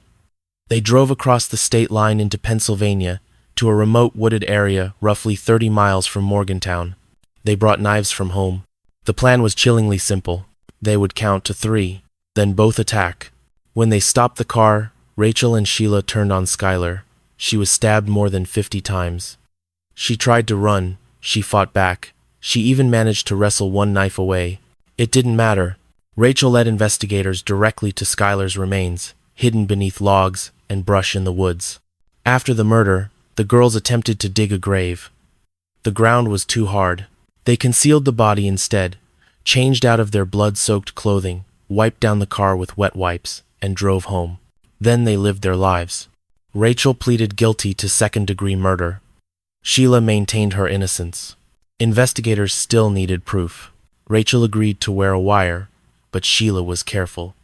Speaker 1: They drove across the state line into Pennsylvania to a remote wooded area roughly 30 miles from Morgantown. They brought knives from home. The plan was chillingly simple. They would count to 3, then both attack. When they stopped the car, Rachel and Sheila turned on Skylar. She was stabbed more than 50 times. She tried to run. She fought back. She even managed to wrestle one knife away. It didn't matter. Rachel led investigators directly to Skylar's remains, hidden beneath logs and brush in the woods. After the murder, the girls attempted to dig a grave. The ground was too hard. They concealed the body instead, changed out of their blood-soaked clothing, wiped down the car with wet wipes, and drove home. Then they lived their lives. Rachel pleaded guilty to second-degree murder. Sheila maintained her innocence. Investigators still needed proof. Rachel agreed to wear a wire, but Sheila was careful.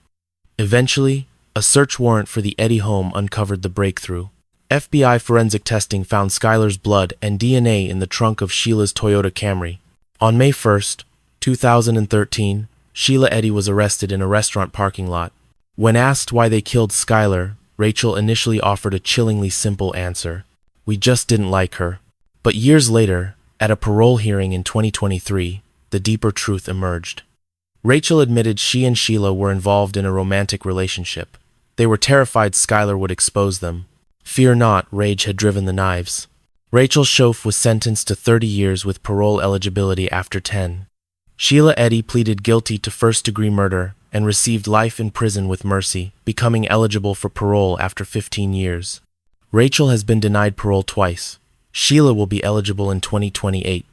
Speaker 1: Eventually, a search warrant for the Eddy home uncovered the breakthrough. FBI forensic testing found Skylar's blood and DNA in the trunk of Sheila's Toyota Camry. On May 1st, 2013, Sheila Eddy was arrested in a restaurant parking lot. When asked why they killed Skylar, Rachel initially offered a chillingly simple answer. "We just didn't like her." But years later, at a parole hearing in 2023, the deeper truth emerged. Rachel admitted she and Sheila were involved in a romantic relationship. They were terrified Skylar would expose them. Fear not, rage had driven the knives. Rachel Schoaf was sentenced to 30 years with parole eligibility after 10. Sheila Eddy pleaded guilty to first-degree murder and received life in prison with mercy, becoming eligible for parole after 15 years. Rachel has been denied parole twice. Sheila will be eligible in 2028.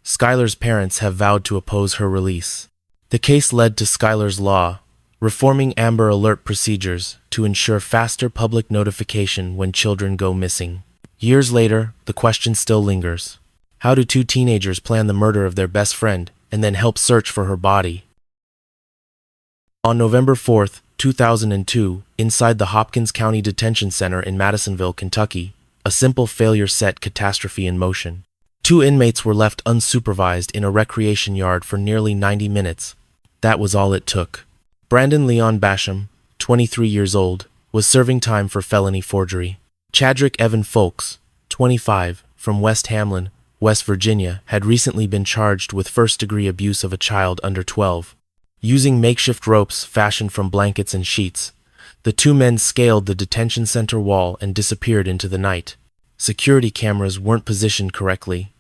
Speaker 1: Skylar's parents have vowed to oppose her release. The case led to Skylar's Law, reforming Amber Alert procedures to ensure faster public notification when children go missing. Years later, the question still lingers. How do two teenagers plan the murder of their best friend and then help search for her body? On November 4, 2002, inside the Hopkins County Detention Center in Madisonville, Kentucky, a simple failure set catastrophe in motion. Two inmates were left unsupervised in a recreation yard for nearly 90 minutes. That was all it took. Brandon Leon Basham, 23 years old, was serving time for felony forgery. Chadrick Evan Folks, 25, from West Hamlin, West Virginia, had recently been charged with first-degree abuse of a child under 12. Using makeshift ropes fashioned from blankets and sheets, the two men scaled the detention center wall and disappeared into the night. Security cameras weren't positioned correctly.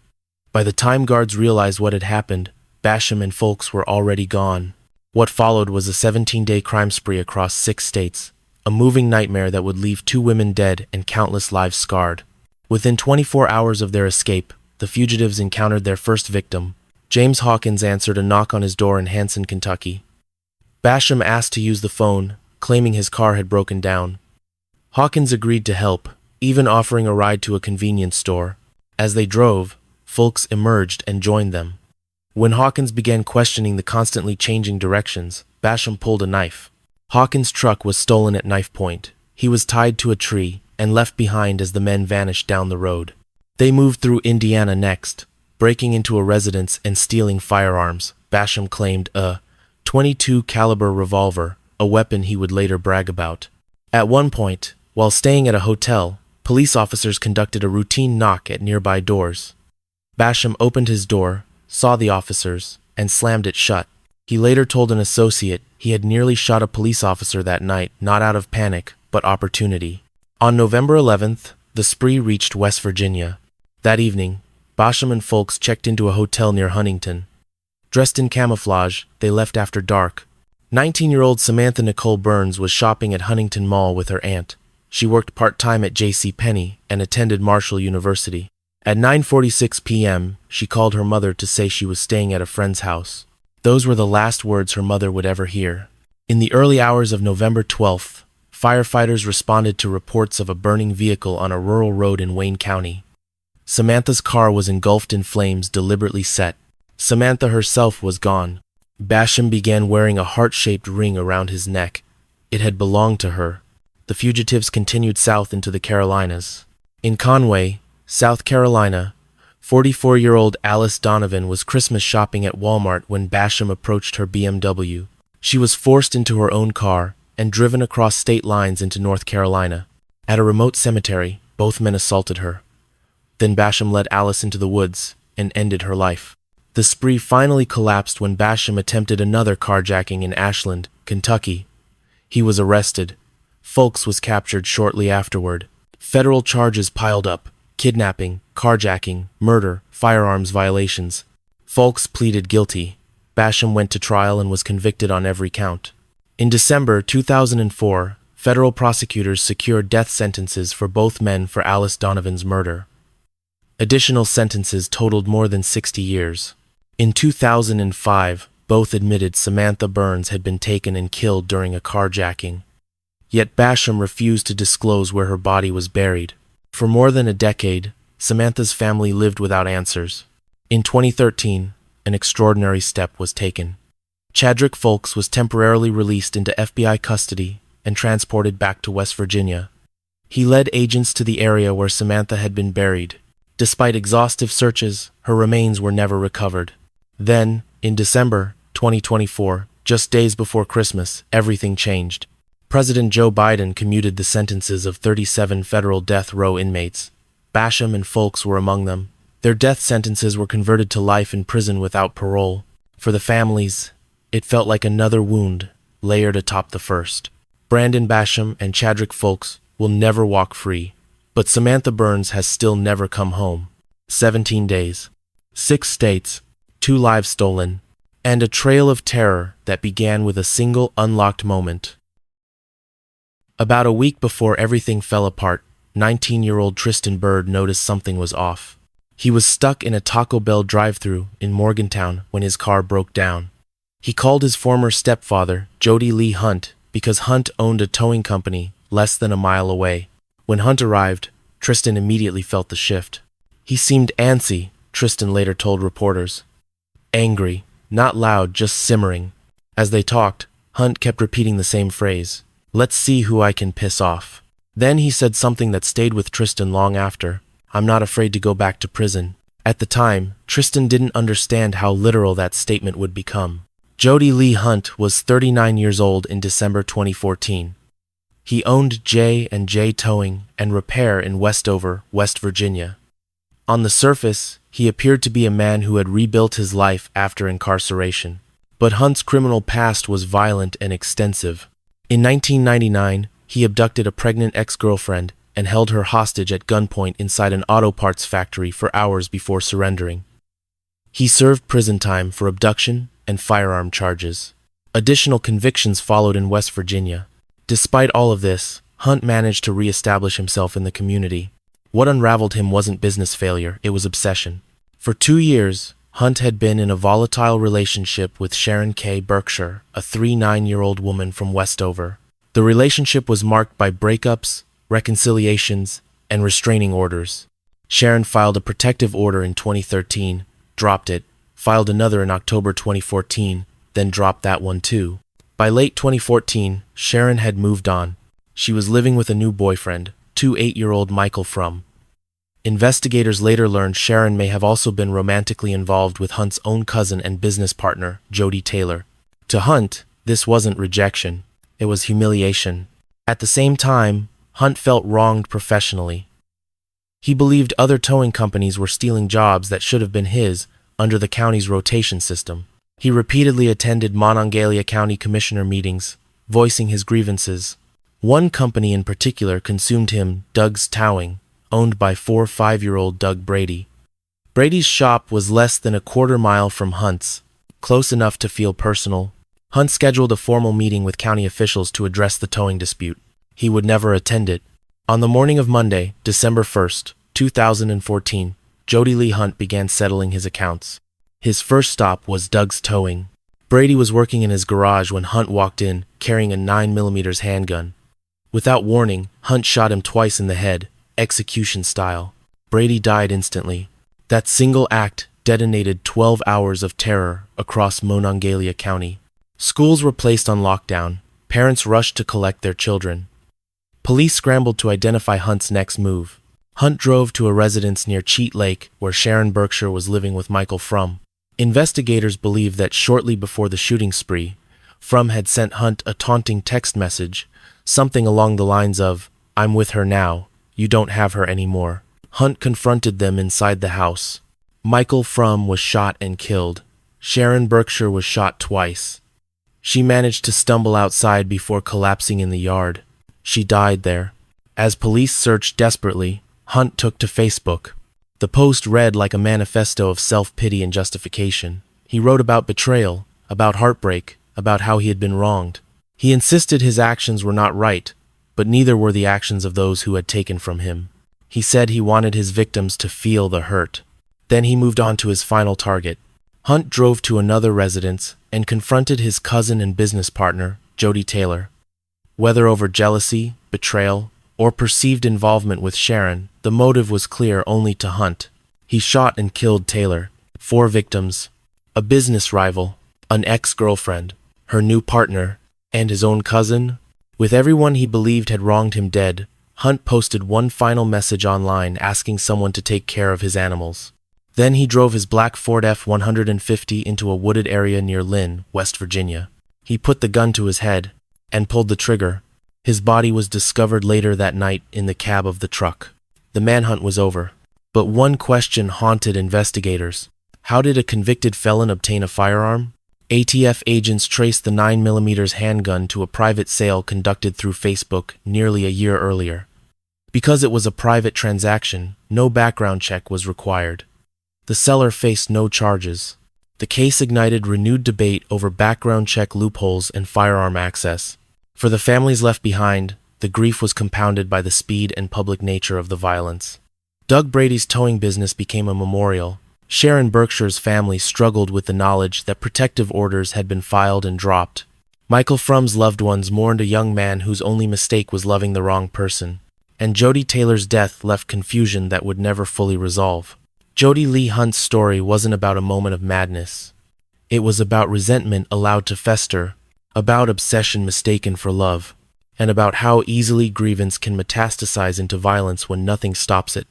Speaker 1: By the time guards realized what had happened, Basham and Folks were already gone. What followed was a 17-day crime spree across 6 states, a moving nightmare that would leave 2 women dead and countless lives scarred. Within 24 hours of their escape, the fugitives encountered their first victim. James Hawkins answered a knock on his door in Hanson, Kentucky. Basham asked to use the phone, claiming his car had broken down. Hawkins agreed to help, even offering a ride to a convenience store. As they drove, Folks emerged and joined them. When Hawkins began questioning the constantly changing directions, Basham pulled a knife. Hawkins' truck was stolen at knife point. He was tied to a tree and left behind as the men vanished down the road. They moved through Indiana next, breaking into a residence and stealing firearms. Basham claimed a .22 caliber revolver, a weapon he would later brag about. At one point, while staying at a hotel, police officers conducted a routine knock at nearby doors. Basham opened his door, saw the officers, and slammed it shut. He later told an associate he had nearly shot a police officer that night, not out of panic, but opportunity. On November 11th, the spree reached West Virginia. That evening, Basham and Folks checked into a hotel near Huntington. Dressed in camouflage, they left after dark. 19-year-old Samantha Nicole Burns was shopping at Huntington Mall with her aunt. She worked part-time at J.C. Penney and attended Marshall University. At 9:46 p.m., she called her mother to say she was staying at a friend's house. Those were the last words her mother would ever hear. In the early hours of November 12th, firefighters responded to reports of a burning vehicle on a rural road in Wayne County. Samantha's car was engulfed in flames deliberately set. Samantha herself was gone. Basham began wearing a heart-shaped ring around his neck. It had belonged to her. The fugitives continued south into the Carolinas. In Conway, South Carolina, 44-year-old Alice Donovan was Christmas shopping at Walmart when Basham approached her BMW. She was forced into her own car and driven across state lines into North Carolina. At a remote cemetery, both men assaulted her. Then Basham led Alice into the woods and ended her life. The spree finally collapsed when Basham attempted another carjacking in Ashland, Kentucky. He was arrested. Folks was captured shortly afterward. Federal charges piled up: kidnapping, carjacking, murder, firearms violations. Folks pleaded guilty. Basham went to trial and was convicted on every count. In December 2004, federal prosecutors secured death sentences for both men for Alice Donovan's murder. Additional sentences totaled more than 60 years. In 2005, both admitted Samantha Burns had been taken and killed during a carjacking. Yet Basham refused to disclose where her body was buried. For more than a decade, Samantha's family lived without answers. In 2013, an extraordinary step was taken. Chadrick Folks was temporarily released into FBI custody and transported back to West Virginia. He led agents to the area where Samantha had been buried. Despite exhaustive searches, her remains were never recovered. Then, in December 2024, just days before Christmas, everything changed. President Joe Biden commuted the sentences of 37 federal death row inmates. Basham and Folks were among them. Their death sentences were converted to life in prison without parole. For the families, it felt like another wound, layered atop the first. Brandon Basham and Chadrick Folks will never walk free, but Samantha Burns has still never come home. 17 days, 6 states, 2 lives stolen, and a trail of terror that began with a single unlocked moment. About a week before everything fell apart, 19-year-old Tristan Bird noticed something was off. He was stuck in a Taco Bell drive-thru in Morgantown when his car broke down. He called his former stepfather, Jody Lee Hunt, because Hunt owned a towing company less than a mile away. When Hunt arrived, Tristan immediately felt the shift. He seemed antsy, Tristan later told reporters. Angry, not loud, just simmering. As they talked, Hunt kept repeating the same phrase, "Let's see who I can piss off." Then he said something that stayed with Tristan long after, "I'm not afraid to go back to prison." At the time, Tristan didn't understand how literal that statement would become. Jody Lee Hunt was 39 years old in December 2014. He owned J&J Towing and Repair in Westover, West Virginia. On the surface, he appeared to be a man who had rebuilt his life after incarceration. But Hunt's criminal past was violent and extensive. In 1999, he abducted a pregnant ex-girlfriend and held her hostage at gunpoint inside an auto parts factory for hours before surrendering. He served prison time for abduction and firearm charges. Additional convictions followed in West Virginia. Despite all of this, Hunt managed to re-establish himself in the community. What unraveled him wasn't business failure, it was obsession. For 2 years, Hunt had been in a volatile relationship with Sharon K. Berkshire, a 39-year-old woman from Westover. The relationship was marked by breakups, reconciliations, and restraining orders. Sharon filed a protective order in 2013, dropped it, filed another in October 2014, then dropped that one too. By late 2014, Sharon had moved on. She was living with a new boyfriend, 28-year-old Michael Frum. Investigators later learned Sharon may have also been romantically involved with Hunt's own cousin and business partner, Jody Taylor. To Hunt, this wasn't rejection, it was humiliation. At the same time, Hunt felt wronged professionally. He believed other towing companies were stealing jobs that should have been his under the county's rotation system. He repeatedly attended Monongalia County Commissioner meetings, voicing his grievances. One company in particular consumed him, Doug's Towing, owned by 5-year-old Doug Brady. Brady's shop was less than a quarter mile from Hunt's, close enough to feel personal. Hunt scheduled a formal meeting with county officials to address the towing dispute. He would never attend it. On the morning of Monday, December 1st, 2014, Jody Lee Hunt began settling his accounts. His first stop was Doug's Towing. Brady was working in his garage when Hunt walked in, carrying a 9mm handgun. Without warning, Hunt shot him twice in the head, execution style. Brady died instantly. That single act detonated 12 hours of terror across Monongalia County. Schools were placed on lockdown. Parents rushed to collect their children. Police scrambled to identify Hunt's next move. Hunt drove to a residence near Cheat Lake, where Sharon Berkshire was living with Michael Frum. Investigators believe that shortly before the shooting spree, Frum had sent Hunt a taunting text message, something along the lines of, "I'm with her now, you don't have her anymore." Hunt confronted them inside the house. Michael Frum was shot and killed. Sharon Berkshire was shot twice. She managed to stumble outside before collapsing in the yard. She died there. As police searched desperately, Hunt took to Facebook. The post read like a manifesto of self-pity and justification. He wrote about betrayal, about heartbreak, about how he had been wronged. He insisted his actions were not right, but neither were the actions of those who had taken from him. He said he wanted his victims to feel the hurt. Then he moved on to his final target. Hunt drove to another residence and confronted his cousin and business partner, Jody Taylor. Whether over jealousy, betrayal, or perceived involvement with Sharon, the motive was clear only to Hunt. He shot and killed Taylor. 4 victims: a business rival, an ex-girlfriend, her new partner, and his own cousin. With everyone he believed had wronged him dead, Hunt posted one final message online asking someone to take care of his animals. Then he drove his black Ford F-150 into a wooded area near Lynn, West Virginia. He put the gun to his head and pulled the trigger. His body was discovered later that night in the cab of the truck. the manhunt was over. But one question haunted investigators. How did a convicted felon obtain a firearm? ATF agents traced the 9mm handgun to a private sale conducted through Facebook nearly a year earlier. Because it was a private transaction, no background check was required. The seller faced no charges. The case ignited renewed debate over background check loopholes and firearm access. For the families left behind, the grief was compounded by the speed and public nature of the violence. Doug Brady's towing business became a memorial. Sharon Berkshire's family struggled with the knowledge that protective orders had been filed and dropped. Michael Frum's loved ones mourned a young man whose only mistake was loving the wrong person. And Jody Taylor's death left confusion that would never fully resolve. Jody Lee Hunt's story wasn't about a moment of madness. It was about resentment allowed to fester, about obsession mistaken for love, and about how easily grievance can metastasize into violence when nothing stops it.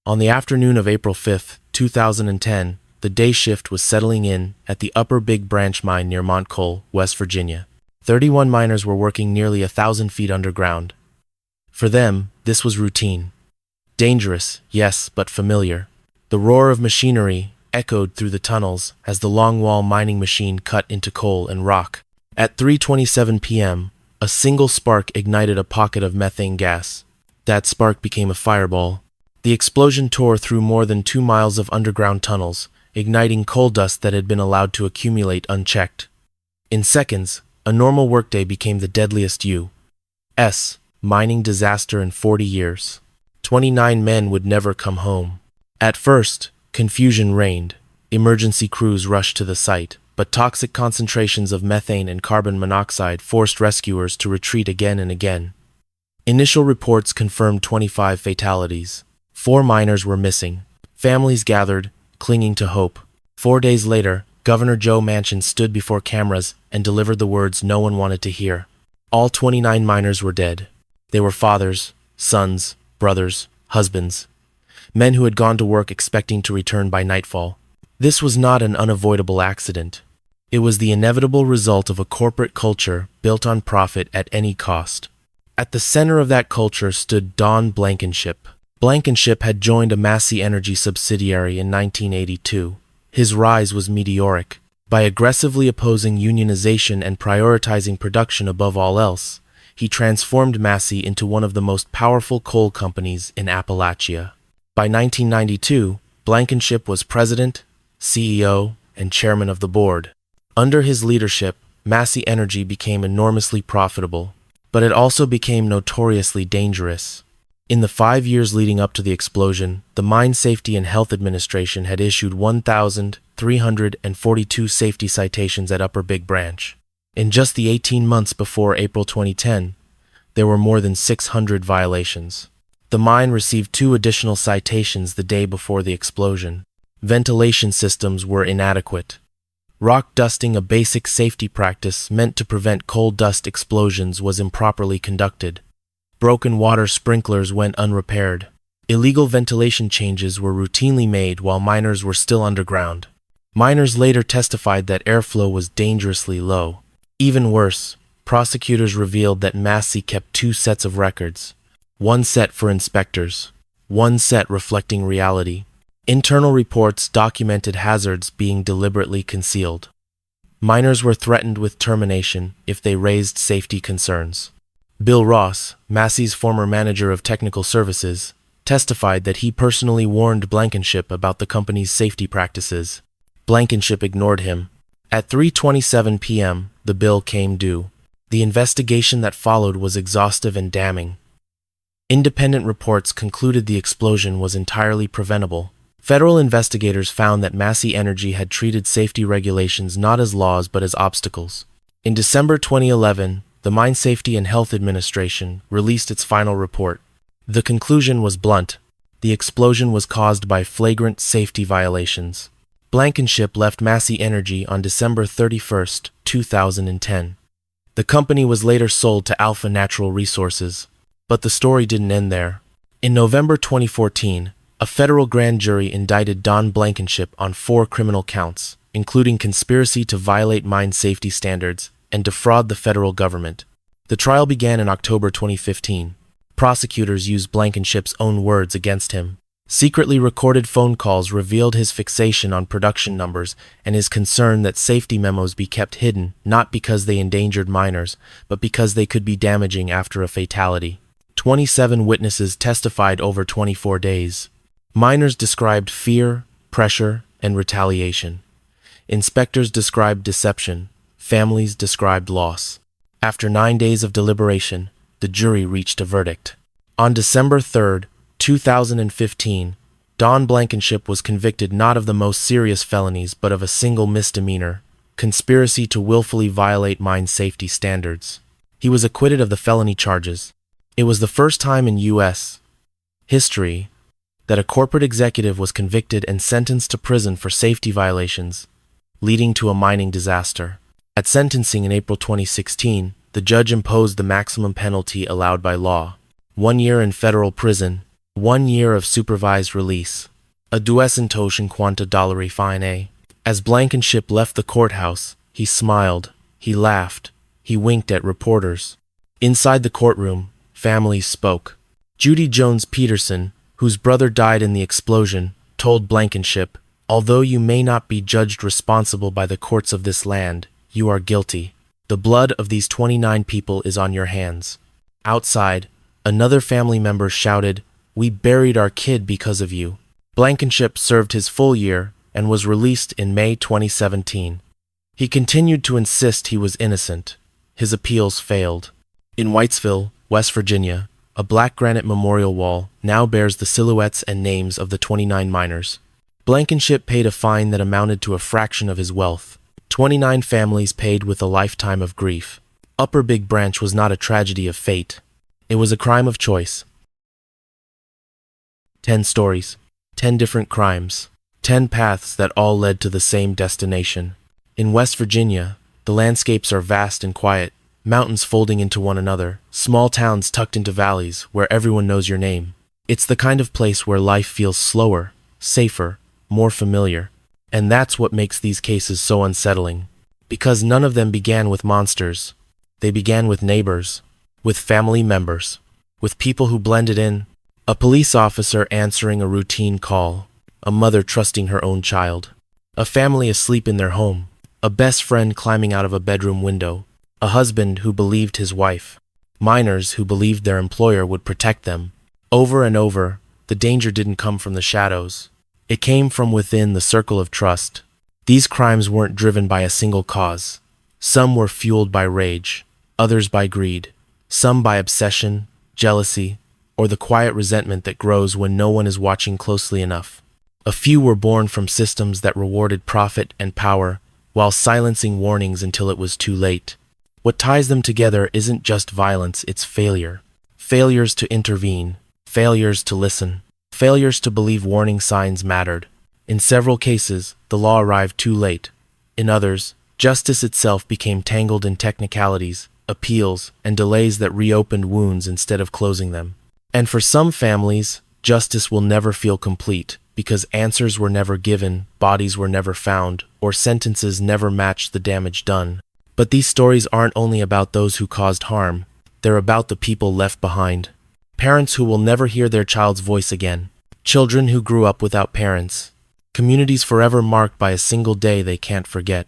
Speaker 1: On the afternoon of April 5, 2010, the day shift was settling in at the Upper Big Branch mine near Montcole, West Virginia. 31 miners were working nearly 1,000 feet underground. For them, this was routine. Dangerous, yes, but familiar. The roar of machinery echoed through the tunnels as the longwall mining machine cut into coal and rock. At 3:27 p.m., a single spark ignited a pocket of methane gas. That spark became a fireball. The explosion tore through more than 2 miles of underground tunnels, igniting coal dust that had been allowed to accumulate unchecked. In seconds, a normal workday became the deadliest U.S. mining disaster in 40 years. 29 men would never come home. At first, confusion reigned. Emergency crews rushed to the site, but toxic concentrations of methane and carbon monoxide forced rescuers to retreat again and again. Initial reports confirmed 25 fatalities. 4 miners were missing. Families gathered, clinging to hope. 4 days later, Governor Joe Manchin stood before cameras and delivered the words no one wanted to hear. All 29 miners were dead. They were fathers, sons, brothers, husbands, men who had gone to work expecting to return by nightfall. This was not an unavoidable accident. It was the inevitable result of a corporate culture built on profit at any cost. At the center of that culture stood Don Blankenship. Blankenship had joined a Massey Energy subsidiary in 1982. His rise was meteoric. By aggressively opposing unionization and prioritizing production above all else, he transformed Massey into one of the most powerful coal companies in Appalachia. By 1992, Blankenship was president, CEO, and chairman of the board. Under his leadership, Massey Energy became enormously profitable, but it also became notoriously dangerous. In the 5 years leading up to the explosion, the Mine Safety and Health Administration had issued 1,342 safety citations at Upper Big Branch. In just the 18 months before April 2010, there were more than 600 violations. The mine received 2 additional citations the day before the explosion. Ventilation systems were inadequate. Rock dusting, a basic safety practice meant to prevent coal dust explosions, was improperly conducted. Broken water sprinklers went unrepaired. Illegal ventilation changes were routinely made while miners were still underground. Miners later testified that airflow was dangerously low. Even worse, prosecutors revealed that Massey kept 2 sets of records. One set for inspectors, one set reflecting reality. Internal reports documented hazards being deliberately concealed. Miners were threatened with termination if they raised safety concerns. Bill Ross, Massey's former manager of technical services, testified that he personally warned Blankenship about the company's safety practices. Blankenship ignored him. At 3:27 p.m., the bill came due. The investigation that followed was exhaustive and damning. Independent reports concluded the explosion was entirely preventable. Federal investigators found that Massey Energy had treated safety regulations not as laws but as obstacles. In December 2011, the Mine Safety and Health Administration released its final report. The conclusion was blunt. The explosion was caused by flagrant safety violations. Blankenship left Massey Energy on December 31, 2010. The company was later sold to Alpha Natural Resources. But the story didn't end there. In November 2014, a federal grand jury indicted Don Blankenship on 4 criminal counts, including conspiracy to violate mine safety standards and defraud the federal government. The trial began in October 2015. Prosecutors used Blankenship's own words against him. Secretly recorded phone calls revealed his fixation on production numbers and his concern that safety memos be kept hidden, not because they endangered minors, but because they could be damaging after a fatality. 27 witnesses testified over 24 days. Minors described fear, pressure, and retaliation. Inspectors described deception. Families described loss. After 9 days of deliberation, the jury reached a verdict. On December 3, 2015, Don Blankenship was convicted not of the most serious felonies but of a single misdemeanor, conspiracy to willfully violate mine safety standards. He was acquitted of the felony charges. It was the first time in U.S. history that a corporate executive was convicted and sentenced to prison for safety violations, leading to a mining disaster. At sentencing in April 2016, the judge imposed the maximum penalty allowed by law: 1 year in federal prison, 1 year of supervised release, a $200,000 quanta dollari fine. As Blankenship left the courthouse, he smiled, he laughed, he winked at reporters. Inside the courtroom, families spoke. Judy Jones Peterson, whose brother died in the explosion, told Blankenship, "Although you may not be judged responsible by the courts of this land, you are guilty. The blood of these 29 people is on your hands." Outside, another family member shouted, "We buried our kid because of you." Blankenship served his full year and was released in May 2017. He continued to insist he was innocent. His appeals failed. In Whitesville, West Virginia, a black granite memorial wall now bears the silhouettes and names of the 29 miners. Blankenship paid a fine that amounted to a fraction of his wealth. 29 families paid with a lifetime of grief. Upper Big Branch was not a tragedy of fate. It was a crime of choice. 10 stories, 10 different crimes, 10 paths that all led to the same destination. In West Virginia, the landscapes are vast and quiet, mountains folding into one another, small towns tucked into valleys where everyone knows your name. It's the kind of place where life feels slower, safer, more familiar. And that's what makes these cases so unsettling. Because none of them began with monsters. They began with neighbors, with family members, with people who blended in. A police officer answering a routine call, a mother trusting her own child, a family asleep in their home, a best friend climbing out of a bedroom window, a husband who believed his wife, miners who believed their employer would protect them. Over and over, the danger didn't come from the shadows. It came from within the circle of trust. These crimes weren't driven by a single cause. Some were fueled by rage, others by greed, some by obsession, jealousy, or the quiet resentment that grows when no one is watching closely enough. A few were born from systems that rewarded profit and power, while silencing warnings until it was too late. What ties them together isn't just violence, it's failure. Failures to intervene, failures to listen, failures to believe warning signs mattered. In several cases, the law arrived too late. In others, justice itself became tangled in technicalities, appeals, and delays that reopened wounds instead of closing them. And for some families, justice will never feel complete because answers were never given, bodies were never found, or sentences never matched the damage done. But these stories aren't only about those who caused harm, they're about the people left behind. Parents who will never hear their child's voice again. Children who grew up without parents. Communities forever marked by a single day they can't forget.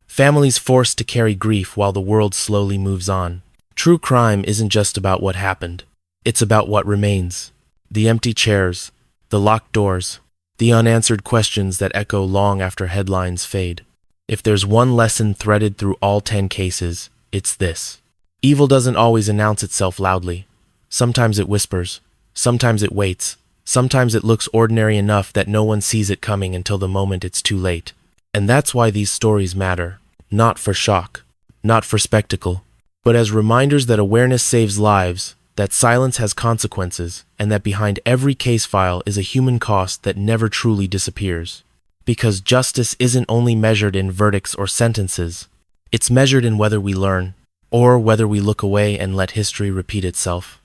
Speaker 1: Families forced to carry grief while the world slowly moves on. True crime isn't just about what happened. It's about what remains. The empty chairs, the locked doors, the unanswered questions that echo long after headlines fade. If there's one lesson threaded through all 10 cases, it's this. Evil doesn't always announce itself loudly. Sometimes it whispers. Sometimes it waits. Sometimes it looks ordinary enough that no one sees it coming until the moment it's too late. And that's why these stories matter. Not for shock, not for spectacle, but as reminders that awareness saves lives, that silence has consequences, and that behind every case file is a human cost that never truly disappears. Because justice isn't only measured in verdicts or sentences, it's measured in whether we learn, or whether we look away and let history repeat itself.